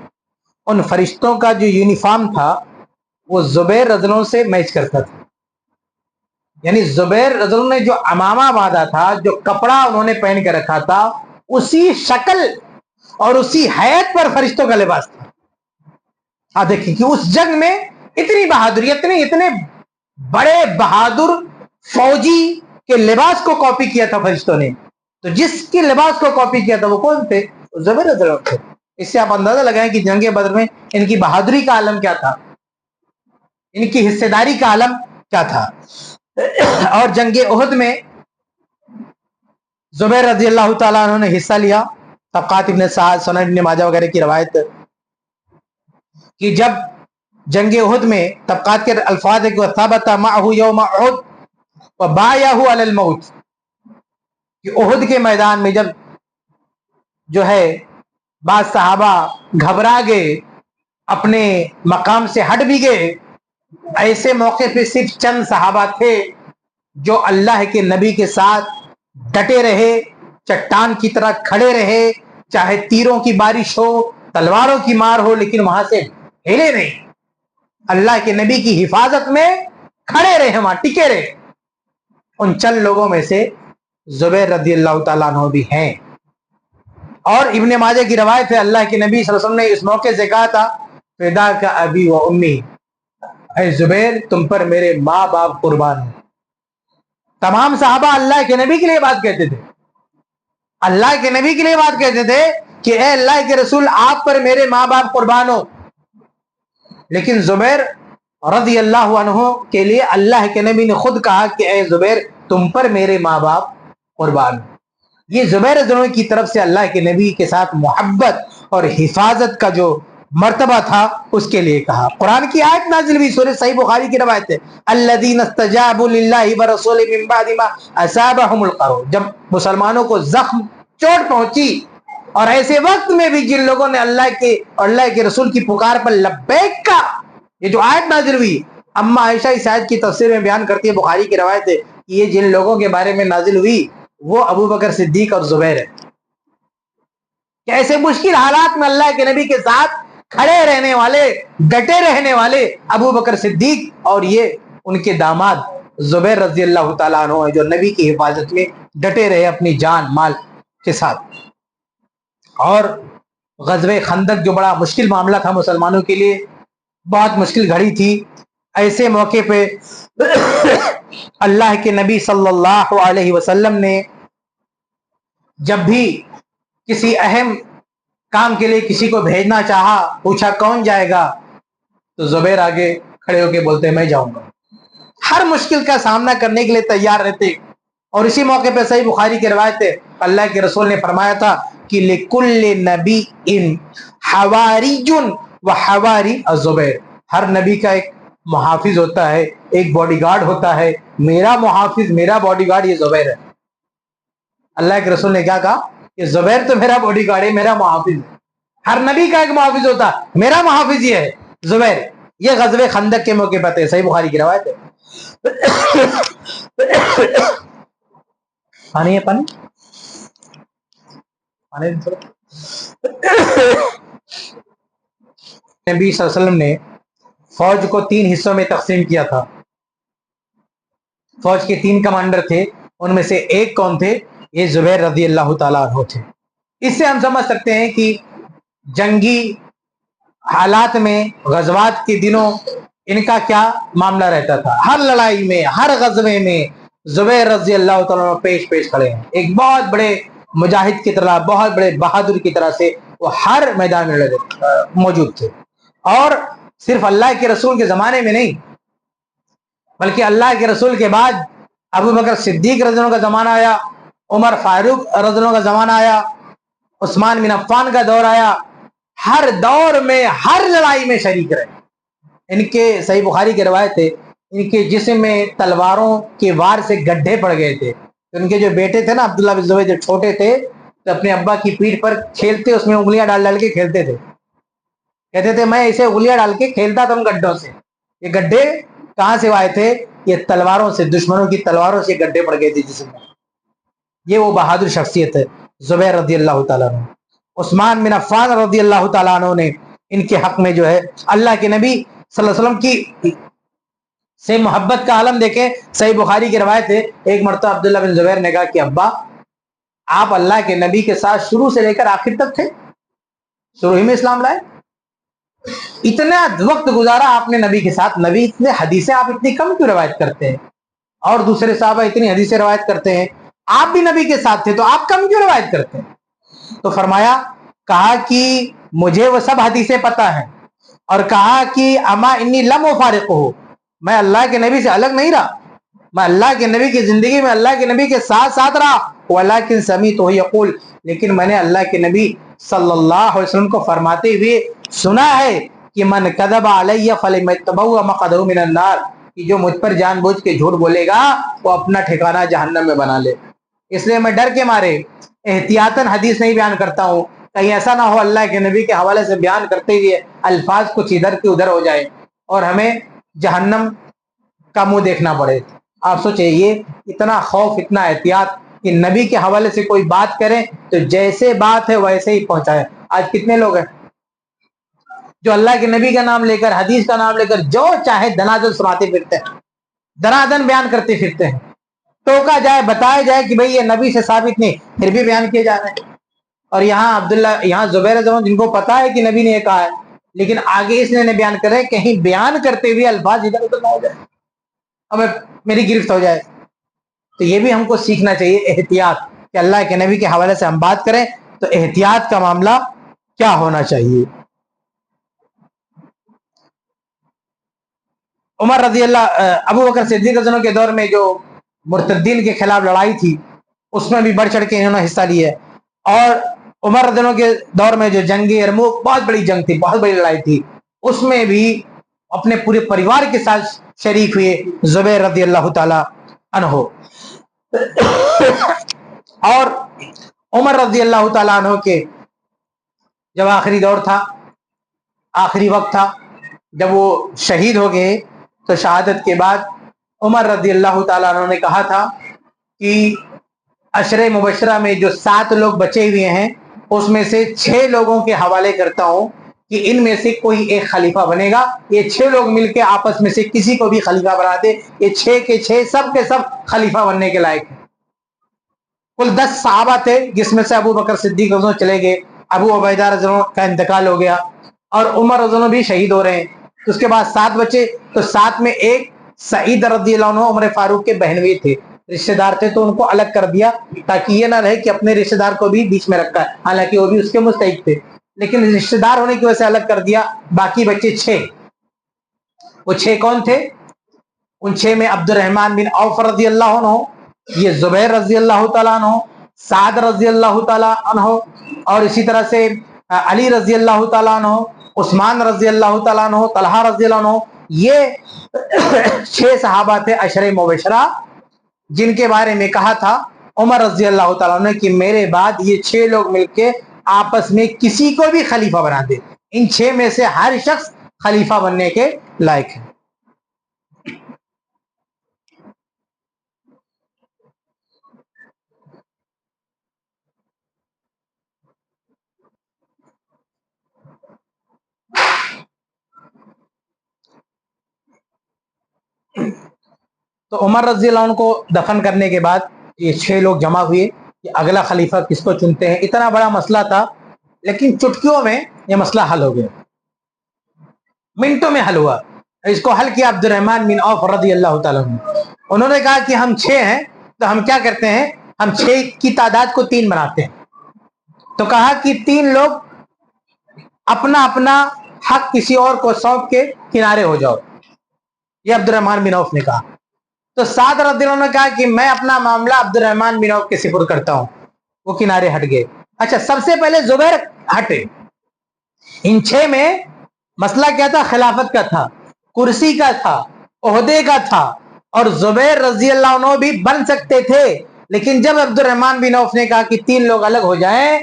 Speaker 1: ان فرشتوں کا جو یونیفارم تھا وہ زبیر رضی اللہ عنہ سے میچ کرتا تھا. یعنی زبیر رضی اللہ عنہ نے جو امامہ باندھا تھا, جو کپڑا انہوں نے پہن کے رکھا تھا, اسی شکل اور اسی حیت پر فرشتوں کا لباس تھا. آپ دیکھیں کہ اس جنگ میں اتنی بہادری, اتنے بڑے بہادر فوجی کے لباس کو کاپی کیا تھا فرشتوں نے. تو جس کے لباس کو کاپی کیا تھا وہ کون تھے؟ زبیر رضی اللہ عنہ تھے. اس سے آپ اندازہ لگائیں کہ جنگ بدر میں ان کی بہادری کا عالم کیا تھا, ان کی حصے داری کا عالم کیا تھا. اور جنگ احد میں زبیر رضی اللہ تعالیٰ عنہ نے حصہ لیا. طبقات ابن سعد, سنن ابن ماجہ وغیرہ کی روایت کہ جب جنگ احد میں طبقات کے الفاظ ہے کہ ثبت معه یوم احد وبایعه علی الموت, کہ احد کے میدان میں جب جو ہے بعض صحابہ گھبرا گئے, اپنے مقام سے ہٹ بھی گئے, ایسے موقع پہ صرف چند صحابہ تھے جو اللہ کے نبی کے ساتھ ڈٹے رہے, چٹان کی طرح کھڑے رہے, چاہے تیروں کی بارش ہو, تلواروں کی مار ہو, لیکن وہاں سے ہلے نہیں. اللہ کے نبی کی حفاظت میں کھڑے رہے, وہاں ٹکے رہے. ان چند لوگوں میں سے زبیر رضی اللہ تعالیٰ عنہ بھی ہیں. اور ابن ماجہ کی روایت ہے اللہ کے نبی صلی اللہ علیہ وسلم نے اس موقع سے کہا تھا فدا کا ابی و امی, اے زبیر تم پر میرے ماں باپ قربان ہیں. تمام صحابہ اللہ کے نبی کے لیے بات کہتے تھے, اللہ کے نبی کے لیے بات کہتے تھے کہ اے اللہ کے رسول آپ پر میرے ماں باپ قربان ہو. لیکن زبیر رضی اللہ عنہ کے لیے اللہ کے نبی نے خود کہا کہ اے زبیر تم پر میرے ماں باپ قربان ہو. یہ زبیر رضی اللہ عنہ کی طرف سے اللہ کے نبی کے ساتھ محبت اور حفاظت کا جو مرتبہ تھا اس کے لیے کہا. قرآن کی آیت نازل ہوئی, سورہ صحیح بخاری کی روایت ہے الذین استجابوا للہ ورسولہ من بعد ما اصابہم القرح, جب مسلمانوں کو زخم چوٹ پہنچی اور ایسے وقت میں بھی جن لوگوں نے اللہ کے رسول کی پکار پر لبیک کا, یہ جو آیت نازل ہوئی, اما عائشہ اس آیت کی تفسیر میں بیان کرتی ہے, بخاری کی روایت ہے کہ یہ جن لوگوں کے بارے میں نازل ہوئی وہ ابو بکر صدیق اور زبیر ہے, کہ ایسے مشکل حالات میں اللہ کے نبی کے ساتھ کھڑے رہنے والے, ڈٹے رہنے والے ابو بکر صدیق اور یہ ان کے داماد زبیر رضی اللہ تعالیٰ عنہ جو نبی کی حفاظت میں ڈٹے رہے اپنی جان مال کے ساتھ. اور غزوہ خندق جو بڑا مشکل معاملہ تھا مسلمانوں کے لیے, بہت مشکل گھڑی تھی, ایسے موقع پہ اللہ کے نبی صلی اللہ علیہ وسلم نے جب بھی کسی اہم کام کے لیے کسی کو بھیجنا چاہا, پوچھا کون جائے گا, تو زبیر آگے کھڑے ہو کے بولتے میں جاؤں گا. ہر مشکل کا سامنا کرنے کے لیے تیار رہتے. اور اسی موقع پہ صحیح بخاری کی روایت ہے اللہ کے رسول نے فرمایا تھا کہ لِكُلِّ نَبِيٍّ حَوَارِيٌّ وَحَوَارِي الزُّبَيْرِ, ہر نبی کا ایک محافظ ہوتا ہے, ایک باڈی گارڈ ہوتا ہے. میرا محافظ, میرا باڈی گارڈ یہ زبیر ہے. اللہ کے رسول نے کیا کہا کہ زبیر تو میرا باڈی گارڈ ہے, میرا محافظ ہے. ہر نبی کا ایک محافظ ہوتا, میرا محافظ یہ ہے زبیر. یہ غزوہ خندق کے موقع پر ہے, صحیح بخاری کی روایت ہے. پانی ہے, پانی نبی صلی اللہ علیہ وسلم نے فوج کو 3 حصوں میں تقسیم کیا تھا. فوج کے 3 کمانڈر تھے, ان میں سے ایک کون تھے یہ زبیر رضی اللہ تعالیٰ عنہ تھے۔ اس سے ہم سمجھ سکتے ہیں کہ جنگی حالات میں، غزوات کے دنوں ان کا کیا معاملہ رہتا تھا۔ ہر لڑائی میں، ہر غزوے میں زبیر رضی اللہ تعالیٰ عنہ پیش کھڑے ہیں، ایک بہت بڑے مجاہد کی طرح، بہت بڑے بہادر کی طرح سے وہ ہر میدان میں موجود تھے۔ اور صرف اللہ کے رسول کے زمانے میں نہیں، بلکہ اللہ کے رسول کے بعد ابو بکر صدیق رضی اللہ عنہ کا زمانہ آیا، عمر فاروق رضی اللہ عنہ کا زمانہ آیا، عثمان بن عفان کا دور آیا، ہر دور میں ہر لڑائی میں شریک رہے۔ ان کے صحیح بخاری کی روایت ہے، ان کے جسم میں تلواروں کے وار سے گڈھے پڑ گئے تھے۔ ان کے جو بیٹے تھے نا عبداللہ بن زبیر، جو چھوٹے تھے تو اپنے ابا کی پیٹھ پر کھیلتے، اس میں انگلیاں ڈال ڈال کے کھیلتے تھے، کہتے تھے میں اسے انگلیاں ڈال کے کھیلتا تھا ان گڈھوں سے۔ یہ گڈھے کہاں سے آئے تھے؟ یہ تلواروں سے، دشمنوں کی تلواروں سے گڈھے پڑ گئے تھے جسم میں۔ یہ وہ بہادر شخصیت ہے زبیر رضی اللہ تعالیٰ عنہ۔ عثمان بن عفان رضی اللہ تعالیٰ عنہ نے ان کے حق میں جو ہے اللہ کے نبی صلی اللہ علیہ وسلم کی سے محبت کا عالم دیکھیں۔ صحیح بخاری کی روایت ہے، ایک مرتبہ عبداللہ بن زبیر نے کہا کہ ابا، آپ اللہ کے نبی کے ساتھ شروع سے لے کر آخر تک تھے، شروع ہی میں اسلام لائے، اتنا وقت گزارا آپ نے نبی کے ساتھ، نبی اتنے حدیثیں آپ اتنی کم کیوں روایت کرتے ہیں؟ اور دوسرے صحابہ اتنی حدیثیں روایت کرتے ہیں، آپ بھی نبی کے ساتھ تھے تو آپ کم کیوں روایت کرتے ہیں؟ تو فرمایا، کہا کہ مجھے وہ سب حدیثیں پتہ ہیں، اور کہا کہ اما انی لم افارق ہو، میں اللہ کے نبی سے الگ نہیں رہا، میں اللہ کے نبی کی زندگی میں اللہ کے نبی کے ساتھ ساتھ رہا، ولیکن سمیعتہ یقول، لیکن میں نے اللہ کے نبی صلی اللہ علیہ وسلم کو فرماتے ہوئے سنا ہے کہ من کذب علی فلیتبوأ مقعدہ من النار، کہ جو مجھ پر جان بوجھ کے جھوٹ بولے گا وہ اپنا ٹھکانہ جہنم میں بنا لے۔ اس لیے میں ڈر کے مارے احتیاطاً حدیث نہیں بیان کرتا ہوں، کہیں ایسا نہ ہو اللہ کے نبی کے حوالے سے بیان کرتے ہوئے الفاظ کچھ ادھر کے ادھر ہو جائے اور ہمیں جہنم کا منہ دیکھنا پڑے۔ آپ سوچیں، یہ اتنا خوف، اتنا احتیاط کہ نبی کے حوالے سے کوئی بات کریں تو جیسے بات ہے ویسے ہی پہنچائے۔ آج کتنے لوگ ہیں جو اللہ کے نبی کا نام لے کر، حدیث کا نام لے کر جو چاہے دنادن سناتے پھرتے ہیں، دنادن بیان کرتے پھرتے ہیں، ٹوکا جائے، بتایا جائے کہ بھئی یہ نبی سے ثابت نہیں، پھر بھی بیان کیے جا رہے ہیں۔ اور یہاں عبداللہ، یہاں زبیر جن کو پتا ہے کہ نبی نے یہ کہا ہے، لیکن آگے اس نے بیان کرے، کہیں بیان کرتے ہوئے الفاظ ادھر ادھر نہ ہو جائے، ہمیں میری گرفت ہو جائے۔ تو یہ بھی ہم کو سیکھنا چاہیے احتیاط، کہ اللہ کے نبی کے حوالے سے ہم بات کریں تو احتیاط کا معاملہ کیا ہونا چاہیے۔ عمر رضی اللہ، ابو بکر صدیق رضی اللہ عنہ کے دور میں جو مرتدین کے خلاف لڑائی تھی، اس میں بھی بڑھ چڑھ کے انہوں نے حصہ لیا ہے۔ اور عمر رضی اللہ عنہ کے دور میں جو جنگ یرموک، بہت بڑی جنگ تھی، بہت بڑی لڑائی تھی، اس میں بھی اپنے پورے پریوار کے ساتھ شریک ہوئے زبیر رضی اللہ تعالی عنہ۔ اور عمر رضی اللہ تعالیٰ عنہ کے جب آخری دور تھا، آخری وقت تھا، جب وہ شہید ہو گئے، تو شہادت کے بعد عمر رضی اللہ تعالیٰ عنہ نے کہا تھا کہ عشرہ مبشرہ میں جو 7 لوگ بچے ہوئے ہیں، اس میں سے 6 لوگوں کے حوالے کرتا ہوں کہ ان میں سے کوئی ایک خلیفہ بنے گا، یہ 6 لوگ مل کے آپس میں سے کسی کو بھی خلیفہ بنا دے، یہ 6 کے 6 سب کے سب خلیفہ بننے کے لائق ہیں۔ کل 10 صحابہ تھے، جس میں سے ابو بکر صدیق رضی اللہ عنہ چلے گئے، ابو عبیدہ رضی اللہ عنہ کا انتقال ہو گیا، اور عمر رضی اللہ عنہ بھی شہید ہو رہے ہیں۔ اس کے بعد 7 بچے، تو 7 میں ایک سعید رضی اللہ عنہ عمر فاروق کے بہنوئی تھے، رشتہ دار تھے، تو ان کو الگ کر دیا تاکہ یہ نہ رہے کہ اپنے رشتہ دار کو بھی بیچ میں رکھا ہے، حالانکہ وہ بھی اس کے مستحق تھے، لیکن رشتہ دار ہونے کی وجہ سے الگ کر دیا۔ باقی بچے 6، وہ 6 کون تھے؟ ان 6 میں عبد الرحمن بن عوف رضی اللہ عنہ، یہ زبیر رضی اللہ تعالیٰ عنہ، سعد رضی اللہ تعالیٰ عنہ، اور اسی طرح سے علی رضی اللہ تعالیٰ عنہ، عثمان رضی اللہ تعالیٰ عنہ، طلحہ رضی اللہ عنہ۔ یہ 6 صحابہ تھے عشرہ مبشرہ، جن کے بارے میں کہا تھا عمر رضی اللہ تعالیٰ عنہ کہ میرے بعد یہ 6 لوگ مل کے آپس میں کسی کو بھی خلیفہ بنا دے، ان 6 میں سے ہر شخص خلیفہ بننے کے لائق ہے۔ تو عمر رضی اللہ عنہ کو دفن کرنے کے بعد یہ 6 لوگ جمع ہوئے، کہ اگلا خلیفہ کس کو چنتے ہیں. اتنا بڑا مسئلہ تھا لیکن چٹکیوں میں یہ مسئلہ حل ہو گیا, منٹوں میں حل ہوا. اس کو حل کیا عبد الرحمن بن عوف رضی اللہ تعالیٰ عنہ. انہوں نے کہا کہ ہم 6 ہیں تو ہم کیا کرتے ہیں, ہم 6 کی تعداد کو 3 بناتے ہیں. تو کہا کہ 3 لوگ اپنا اپنا حق کسی اور کو سونپ کے کنارے ہو جاؤ. یہ عبد الرحمن بن عوف نے کہا. تو سعد رضی اللہ عنہ نے کہا کہ میں اپنا معاملہ عبد الرحمن بن عوف کے سپرد کرتا ہوں. وہ کنارے ہٹ گئے. اچھا, سب سے پہلے زبیر ہٹے. ان 6 میں مسئلہ کیا تھا؟ خلافت کا تھا, کرسی کا تھا, عہدے کا تھا. اور زبیر رضی اللہ عنہ بھی بن سکتے تھے, لیکن جب عبد الرحمن بن عوف نے کہا کہ 3 لوگ الگ ہو جائیں,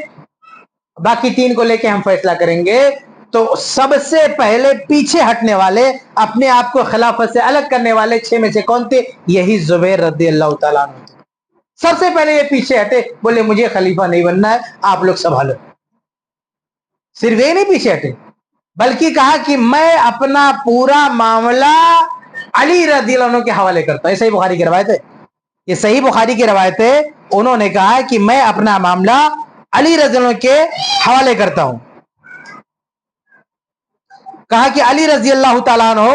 Speaker 1: باقی 3 کو لے کے ہم فیصلہ کریں گے, تو سب سے پہلے پیچھے ہٹنے والے, اپنے آپ کو خلافت سے الگ کرنے والے 6 میں سے کون تھے؟ یہی زبیر رضی اللہ تعالیٰ عنہ تھے. سب سے پہلے یہ پیچھے ہٹے, بولے مجھے خلیفہ نہیں بننا ہے, آپ لوگ سنبھالو. صرف یہ نہیں پیچھے ہٹے, بلکہ کہا کہ میں اپنا پورا معاملہ علی رضی اللہ عنہ کے حوالے کرتا ہوں. یہ صحیح بخاری کی روایت ہے, یہ صحیح بخاری کی روایت ہے. انہوں نے کہا کہ میں اپنا معاملہ علی رضی اللہ عنہ کے حوالے کرتا ہوں. کہا کہ علی رضی اللہ تعالیٰ عنہ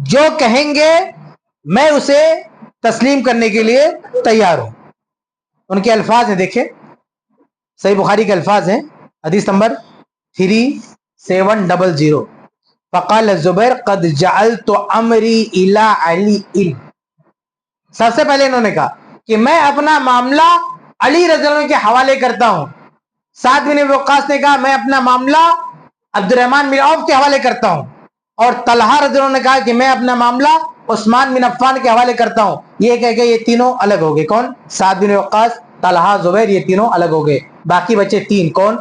Speaker 1: جو کہیں گے میں اسے تسلیم کرنے کے لیے تیار ہوں. ان کے الفاظ ہیں, دیکھیں صحیح بخاری کے الفاظ ہیں, حدیث نمبر 3700. فقال الزبیر قد جعلت امری الی علی. سب سے پہلے انہوں نے کہا کہ میں اپنا معاملہ علی رضی اللہ عنہ کے حوالے کرتا ہوں. سعد بن ابی وقاص نے کہا میں اپنا معاملہ عبد الرحمن بن عوف کے حوالے کرتا ہوں. اور طلحہ رضی اللہ عنہ نے کہا کہ میں اپنا معاملہ عثمان بن عفان کے حوالے کرتا ہوں. یہ کہہ کے یہ تینوں الگ ہو گئے. کون؟ سعد بن وقاص, طلحہ, زبیر, یہ تینوں الگ ہو گئے. باقی بچے 3 کون؟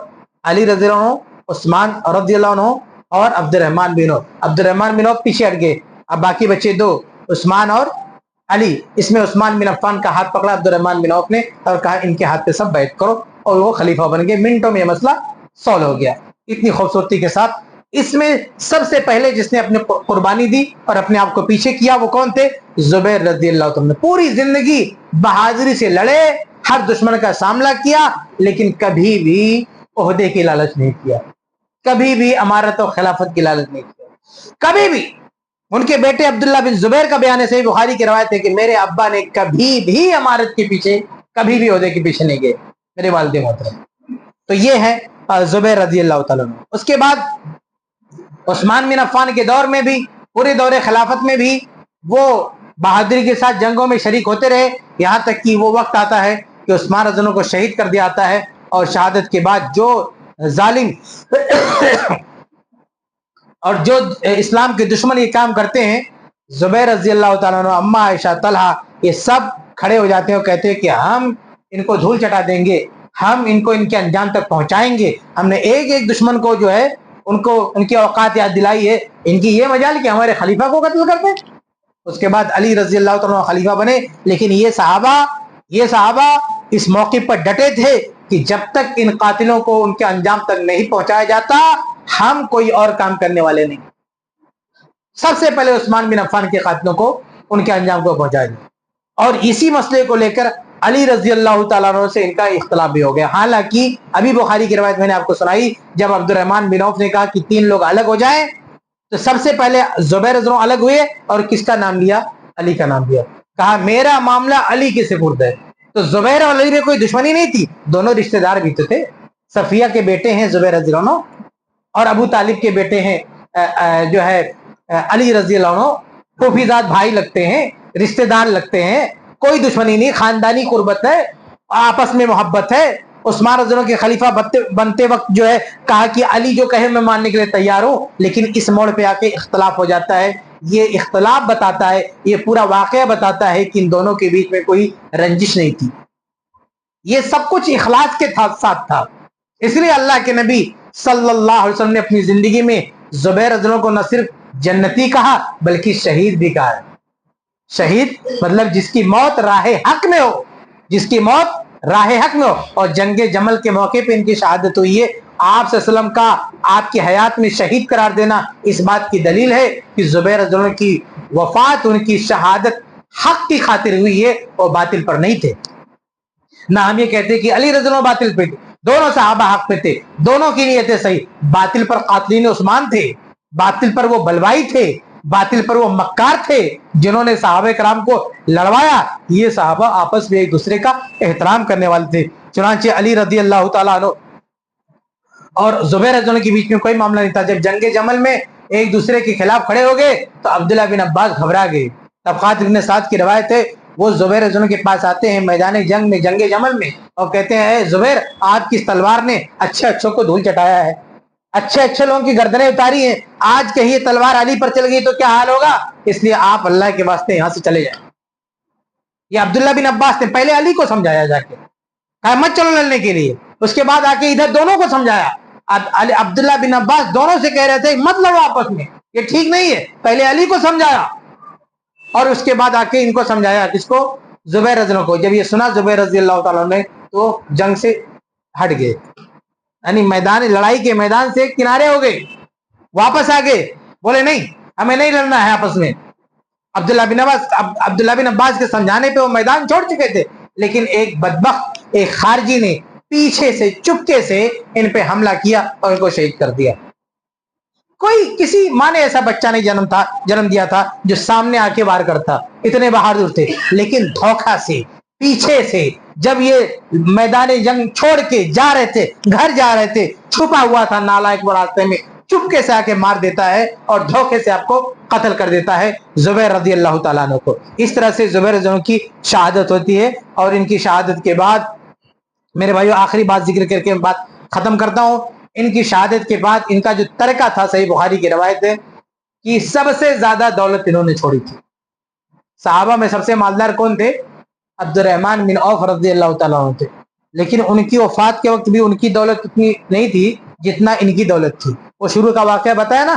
Speaker 1: علی رضی اللہ عنہ, عثمان رضی اللہ عنہ اور عبد الرحمن بن عوف. عبد الرحمن بن عوف پیچھے ہٹ گئے. اب باقی بچے 2, عثمان اور علی. اس میں عثمان بن عفان کا ہاتھ پکڑا عبد الرحمن بن عوف نے اور کہا ان کے ہاتھ پہ سب بیعت کرو, اور وہ خلیفہ بن گئے. منٹوں میں یہ مسئلہ سولو ہو گیا, اتنی خوبصورتی کے ساتھ. اس میں سب سے پہلے جس نے اپنی قربانی دی اور اپنے آپ کو پیچھے کیا وہ کون تھے؟ زبیر رضی اللہ عنہ. پوری زندگی بہادری سے لڑے, ہر دشمن کا سامنا کیا, لیکن کبھی بھی عہدے کی لالچ نہیں کیا, کبھی بھی امارت و خلافت کی لالچ نہیں کیا, کبھی بھی. ان کے بیٹے عبداللہ بن زبیر کا بیان ہے, صحیح بخاری کی روایت ہے کہ میرے ابا نے کبھی بھی امارت کے پیچھے, کبھی بھی عہدے کے پیچھے نہیں گئے, میرے والد محترم. تو یہ ہے زبیر رضی اللہ تعالیٰ عنہ. اس کے بعد عثمان بن عفان کے دور میں بھی, پورے دور خلافت میں بھی وہ بہادری کے ساتھ جنگوں میں شریک ہوتے رہے, یہاں تک کہ وہ وقت آتا ہے کہ عثمان رضی اللہ عنہ کو شہید کر دیا جاتا ہے. اور شہادت کے بعد جو ظالم اور جو اسلام کے دشمن یہ کام کرتے ہیں, زبیر رضی اللہ تعالیٰ عنہ, اما عائشہ, طلحہ, یہ سب کھڑے ہو جاتے ہیں اور کہتے ہیں کہ ہم ان کو دھول چٹا دیں گے, ہم ان کو ان کے انجام تک پہنچائیں گے. ہم نے ایک ایک دشمن کو جو ہے ان کو ان کی اوقات یاد دلائی ہے. ان کی یہ مجال کہ ہمارے خلیفہ کو قتل کرتے. اس کے بعد علی رضی اللہ تعالیٰ خلیفہ بنے, لیکن یہ صحابہ اس موقع پر ڈٹے تھے کہ جب تک ان قاتلوں کو ان کے انجام تک نہیں پہنچایا جاتا ہم کوئی اور کام کرنے والے نہیں. سب سے پہلے عثمان بن عفان کے قاتلوں کو ان کے انجام کو پہنچایا جائے. اور اسی مسئلے کو لے کر علی رضی اللہ تعالیٰ عنہ سے ان کا اختلاف بھی ہو گیا. حالانکہ ابھی بخاری کی روایت میں نے آپ کو سنائی, جب عبد الرحمن بن عوف نے کہا کہ 3 لوگ الگ ہو جائیں تو سب سے پہلے زبیر رضی اللہ عنہ الگ ہوئے, اور کس کا نام لیا؟ علی کا نام لیا. کہا میرا معاملہ علی کے سپرد ہے. تو زبیر اور علی میں کوئی دشمنی نہیں تھی, دونوں رشتہ دار بھی تو تھے. صفیہ کے بیٹے ہیں زبیر رضی اللہ عنہ, اور ابو طالب کے بیٹے ہیں جو ہے علی رضی اللہ عنہ. پھوپھیزاد بھائی لگتے ہیں, رشتہ دار لگتے ہیں, کوئی دشمنی نہیں, خاندانی قربت ہے, آپس میں محبت ہے. عثمان رضی اللہ عنہ کے خلیفہ بنتے وقت جو ہے کہا کہ علی جو کہے میں ماننے کے لیے تیار ہوں, لیکن اس موڑ پہ آ کے اختلاف ہو جاتا ہے. یہ اختلاف بتاتا ہے, یہ پورا واقعہ بتاتا ہے کہ ان دونوں کے بیچ میں کوئی رنجش نہیں تھی. یہ سب کچھ اخلاص کے ساتھ تھا. اس لیے اللہ کے نبی صلی اللہ علیہ وسلم نے اپنی زندگی میں زبیر رضی اللہ عنہ کو نہ صرف جنتی کہا بلکہ شہید بھی کہا ہے. شہید مطلب جس کی موت راہ حق میں ہو, جس کی موت راہ حق میں ہو. اور جنگ جمل کے موقع پہ ان کی شہادت ہوئی ہے. آپ صلی اللہ علیہ وسلم کا آپ کی حیات میں شہید قرار دینا اس بات کی دلیل ہے کہ زبیر رضی اللہ عنہ کی وفات, ان کی شہادت حق کی خاطر ہوئی ہے اور باطل پر نہیں تھے. نہ ہم یہ کہتے کہ علی رضی اللہ عنہ باطل پہ تھے، دونوں صحابہ حق پہ تھے، دونوں کی نیتیں صحیح، باطل پر قاتلین عثمان تھے، باطل پر وہ بلوائی تھے، باطل پر وہ مکار تھے جنہوں نے صحابہ کرام کو لڑوایا۔ یہ صحابہ آپس میں ایک دوسرے کا احترام کرنے والے تھے۔ چنانچہ علی رضی اللہ تعالیٰ عنہ اور زبیر رضی اللہ عنہ کے بیچ میں کوئی معاملہ نہیں تھا۔ جب جنگ جمل میں ایک دوسرے کے خلاف کھڑے ہو گئے تو عبداللہ بن عباس گھبرا گئے۔ طبقات ابن سعد کی روایت ہے، وہ زبیر رضی اللہ عنہ کے پاس آتے ہیں میدان جنگ میں، جنگ جمل میں، اور کہتے ہیں اے زبیر، آپ کی تلوار نے اچھے اچھوں کو دھول چٹایا ہے، اچھے اچھے لوگوں کی گردنیں اتاری ہیں، آج کہیں یہ تلوار علی پر چل گئی تو کیا حال ہوگا، اس لیے آپ اللہ کے واسطے یہاں سے چلے جائیں۔ یہ عبداللہ بن عباس نے پہلے علی کو سمجھایا جا کے، کہا مت چلو لڑنے کے لیے، اس کے بعد آ کے ادھر دونوں کو سمجھایا۔ عبداللہ بن عباس دونوں سے کہہ رہے تھے مت لڑو آپس میں، یہ ٹھیک نہیں ہے، پہلے علی کو سمجھایا اور اس کے بعد آ کے ان کو سمجھایا، کس کو؟ زبیر رضی اللہ عنہ کو۔ جب یہ سنا زبیر رضی اللہ تعالیٰ نے تو جنگ سے ہٹ گئے، یعنی میدان لڑائی کے میدان سے کنارے ہو گئے، واپس آ گئے، بولے نہیں ہمیں نہیں لڑنا ہے آپس میں۔ عبداللہ بن عباس کے سمجھانے پہ وہ میدان چھوڑ چکے تھے، لیکن ایک بدبخت، ایک خارجی نے پیچھے سے چپکے سے ان پہ حملہ کیا اور ان کو شہید کر دیا۔ کوئی کسی ماں نے ایسا بچہ نہیں جنم دیا تھا جو سامنے آ کے وار کرتا، اتنے بہادر تھے، لیکن دھوکہ سے، پیچھے سے، جب یہ میدان جنگ چھوڑ کے جا رہے تھے، گھر جا رہے تھے، چھپا ہوا تھا نالائق وہ راستے میں، چپکے سے آ کے مار دیتا ہے اور دھوکے سے آپ کو قتل کر دیتا ہے زبیر رضی اللہ تعالیٰ عنہ کو۔ اس طرح سے زبیر رضی اللہ عنہ کی شہادت ہوتی ہے، اور ان کی شہادت کے بعد میرے بھائیو آخری بات ذکر کر کے بات ختم کرتا ہوں۔ ان کی شہادت کے بعد ان کا جو ترکہ تھا، صحیح بخاری کی روایت ہے کہ سب سے زیادہ دولت انہوں نے چھوڑی تھی۔ صحابہ میں سب سے مالدار کون تھے؟ عبد الرحمن بن عوف رضی اللہ تعالیٰ عنہ تھے، لیکن ان کی وفات کے وقت بھی ان کی دولت اتنی نہیں تھی جتنا ان کی دولت تھی۔ وہ شروع کا واقعہ بتایا نا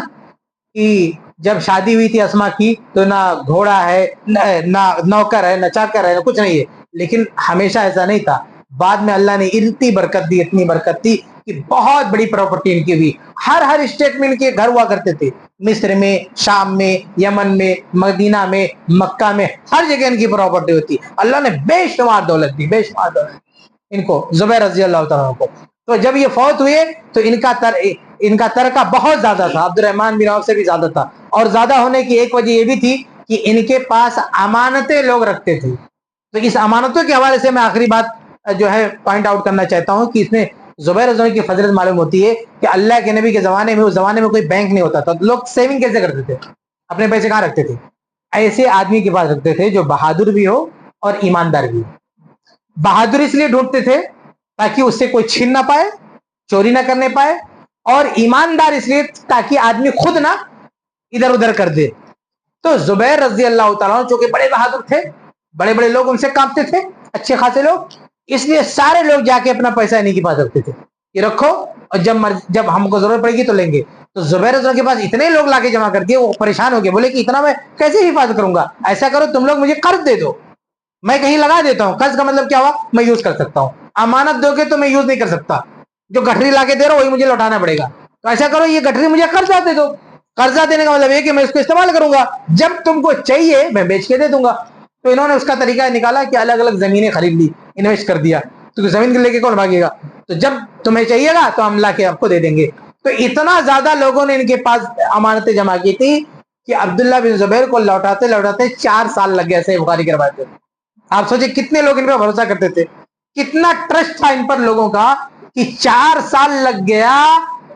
Speaker 1: کہ جب شادی ہوئی تھی اسما کی تو نہ گھوڑا ہے، نہ نوکر ہے، نہ چاکر ہے، نہ کچھ نہیں ہے، لیکن ہمیشہ ایسا نہیں تھا۔ بعد میں اللہ نے اتنی برکت دی، اتنی برکت دی کہ بہت بڑی پراپرٹی ان کی ہوئی۔ ہر اسٹیٹ میں ان کے گھر ہوا کرتے تھے، مصر میں، شام میں، یمن میں، مدینہ میں، مکہ میں، ہر جگہ ان کی پراپرٹی ہوتی۔ اللہ نے بے شمار دولت دی، بے شمار دولت ان کو، زبیر رضی اللہ تعالیٰ کو۔ تو جب یہ فوت ہوئے تو ان کا ترکہ بہت زیادہ تھا، عبد الرحمن بن عوف سے بھی زیادہ تھا، اور زیادہ ہونے کی ایک وجہ یہ بھی تھی کہ ان کے پاس امانتیں لوگ رکھتے تھے۔ تو اس امانتوں کے حوالے سے میں آخری بات جو ہے پوائنٹ آؤٹ کرنا چاہتا ہوں کہ اس میں زبیر رضی اللہ عنہ کی فضیلت معلوم ہوتی ہے کہ اللہ کے نبی کے زمانے میں، اس زمانے میں کوئی بینک نہیں ہوتا تھا، لوگ سیونگ کیسے کرتے تھے؟ اپنے پیسے کہاں رکھتے تھے؟ ایسے آدمی کے پاس رکھتے تھے جو بہادر بھی ہو اور ایماندار بھی ہو۔ بہادر اس لیے ڈھونڈتے تھے تاکہ اس سے کوئی چھین نہ پائے، چوری نہ کرنے پائے، اور ایماندار اس لیے تاکہ آدمی خود نہ ادھر ادھر کر دے۔ تو زبیر رضی اللہ تعالیٰ جو کہ بڑے بہادر تھے، بڑے بڑے لوگ ان سے کانپتے تھے، اچھے خاصے لوگ، اس لیے سارے لوگ جا کے اپنا پیسہ انہیں کے پاس رکھتے تھے کہ رکھو اور جب ہم کو ضرورت پڑے گی تو لیں گے۔ تو زبیر رضی اللہ کے پاس اتنے لوگ لا کے جمع کر دیے، وہ پریشان ہو گئے، بولے کہ اتنا میں کیسے حفاظت کروں گا؟ ایسا کرو تم لوگ مجھے قرض دے دو، میں کہیں لگا دیتا ہوں۔ قرض کا مطلب کیا ہوا؟ میں یوز کر سکتا ہوں۔ امانت دو گے تو میں یوز نہیں کر سکتا، جو گٹھری لا کے دے رہا ہوں وہی مجھے لوٹانا پڑے گا۔ تو ایسا کرو یہ گٹھری مجھے قرضہ دے دو۔ قرضہ دینے کا مطلب یہ کہ میں اس کو استعمال کروں گا، جب تم کو چاہیے میں بیچ کے دے دوں گا۔ تو انہوں نے اس کا طریقہ نکالا کہ الگ الگ زمینیں خرید لی، انویسٹ کر دیا، تو زمین لے کے کون بھاگے گا؟ تو جب تمہیں چاہیے گا تو ہم لا کے آپ کو دے دیں گے۔ تو اتنا زیادہ لوگوں نے ان کے پاس امانتیں جمع کی تھی کہ عبداللہ بن زبیر کو لوٹاتے لوٹاتے 4 سال لگ گئے، صحیح بخاری کی روایت ہے۔ آپ سوچیں کتنے لوگ ان پر بھروسہ کرتے تھے، کتنا ٹرسٹ تھا ان پر لوگوں کا کہ 4 سال لگ گیا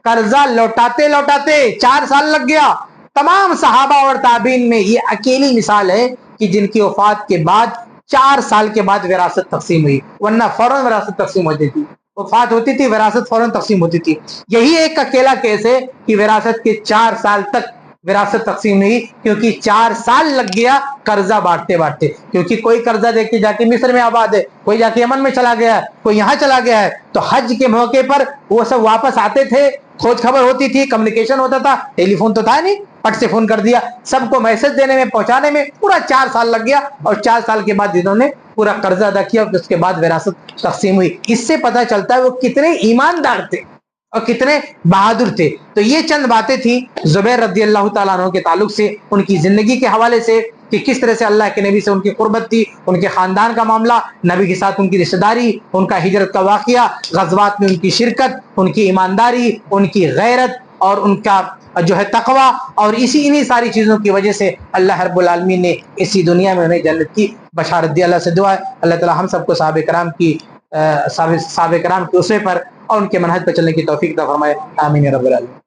Speaker 1: قرضہ لوٹاتے لوٹاتے، 4 سال لگ گیا۔ تمام صحابہ اور تابعین میں یہ اکیلی مثال ہے کہ جن کی وفات کے بعد 4 سال کے بعد وراثت تقسیم ہوئی، ورنہ فوراً وراثت تقسیم ہوتی تھی، وفات ہوتی تھی وراثت فوراً تقسیم ہوتی تھی۔ یہی ایک اکیلا کیس ہے کہ وراثت کے 4 سال تک وراثت تقسیم نہیں، کیونکہ 4 سال لگ گیا قرضہ بانٹتے بانٹتے، کیونکہ کوئی قرضہ دے کے جا کے مصر میں آباد ہے، کوئی جا کے یمن میں چلا گیا ہے، کوئی یہاں چلا گیا ہے۔ تو حج کے موقع پر وہ سب واپس آتے تھے، کھوج خبر ہوتی تھی، کمیونیکیشن ہوتا تھا، ٹیلی فون تو تھا نہیں، پٹ سے فون کر دیا، سب کو میسج دینے میں، پہنچانے میں پورا 4 سال لگ گیا، اور 4 سال کے بعد انہوں نے پورا قرضہ ادا کیا، اور اس کے بعد وراثت تقسیم ہوئی۔ اس سے پتہ چلتا ہے وہ کتنے ایماندار تھے اور کتنے بہادر تھے۔ تو یہ چند باتیں تھیں زبیر رضی اللہ تعالیٰ عنہ کے تعلق سے، ان کی زندگی کے حوالے سے کہ کس طرح سے اللہ کے نبی سے ان کی قربت تھی، ان کے خاندان کا معاملہ، نبی کے ساتھ ان کی رشتہ داری، ان کا ہجرت کا واقعہ، غزوات میں ان کی شرکت، ان کی ایمانداری، ان کی غیرت اور ان کا جو ہے تقوی، اور انہی ساری چیزوں کی وجہ سے اللہ رب العالمین نے اسی دنیا میں انہیں جنت کی بشارت دی۔ اللہ سے دعا ہے اللہ تعالی ہم سب کو صحابہ کرام کی اسوے پر اور ان کے منہج پر چلنے کی توفیق عطا فرمائے، آمین یا رب العالمین۔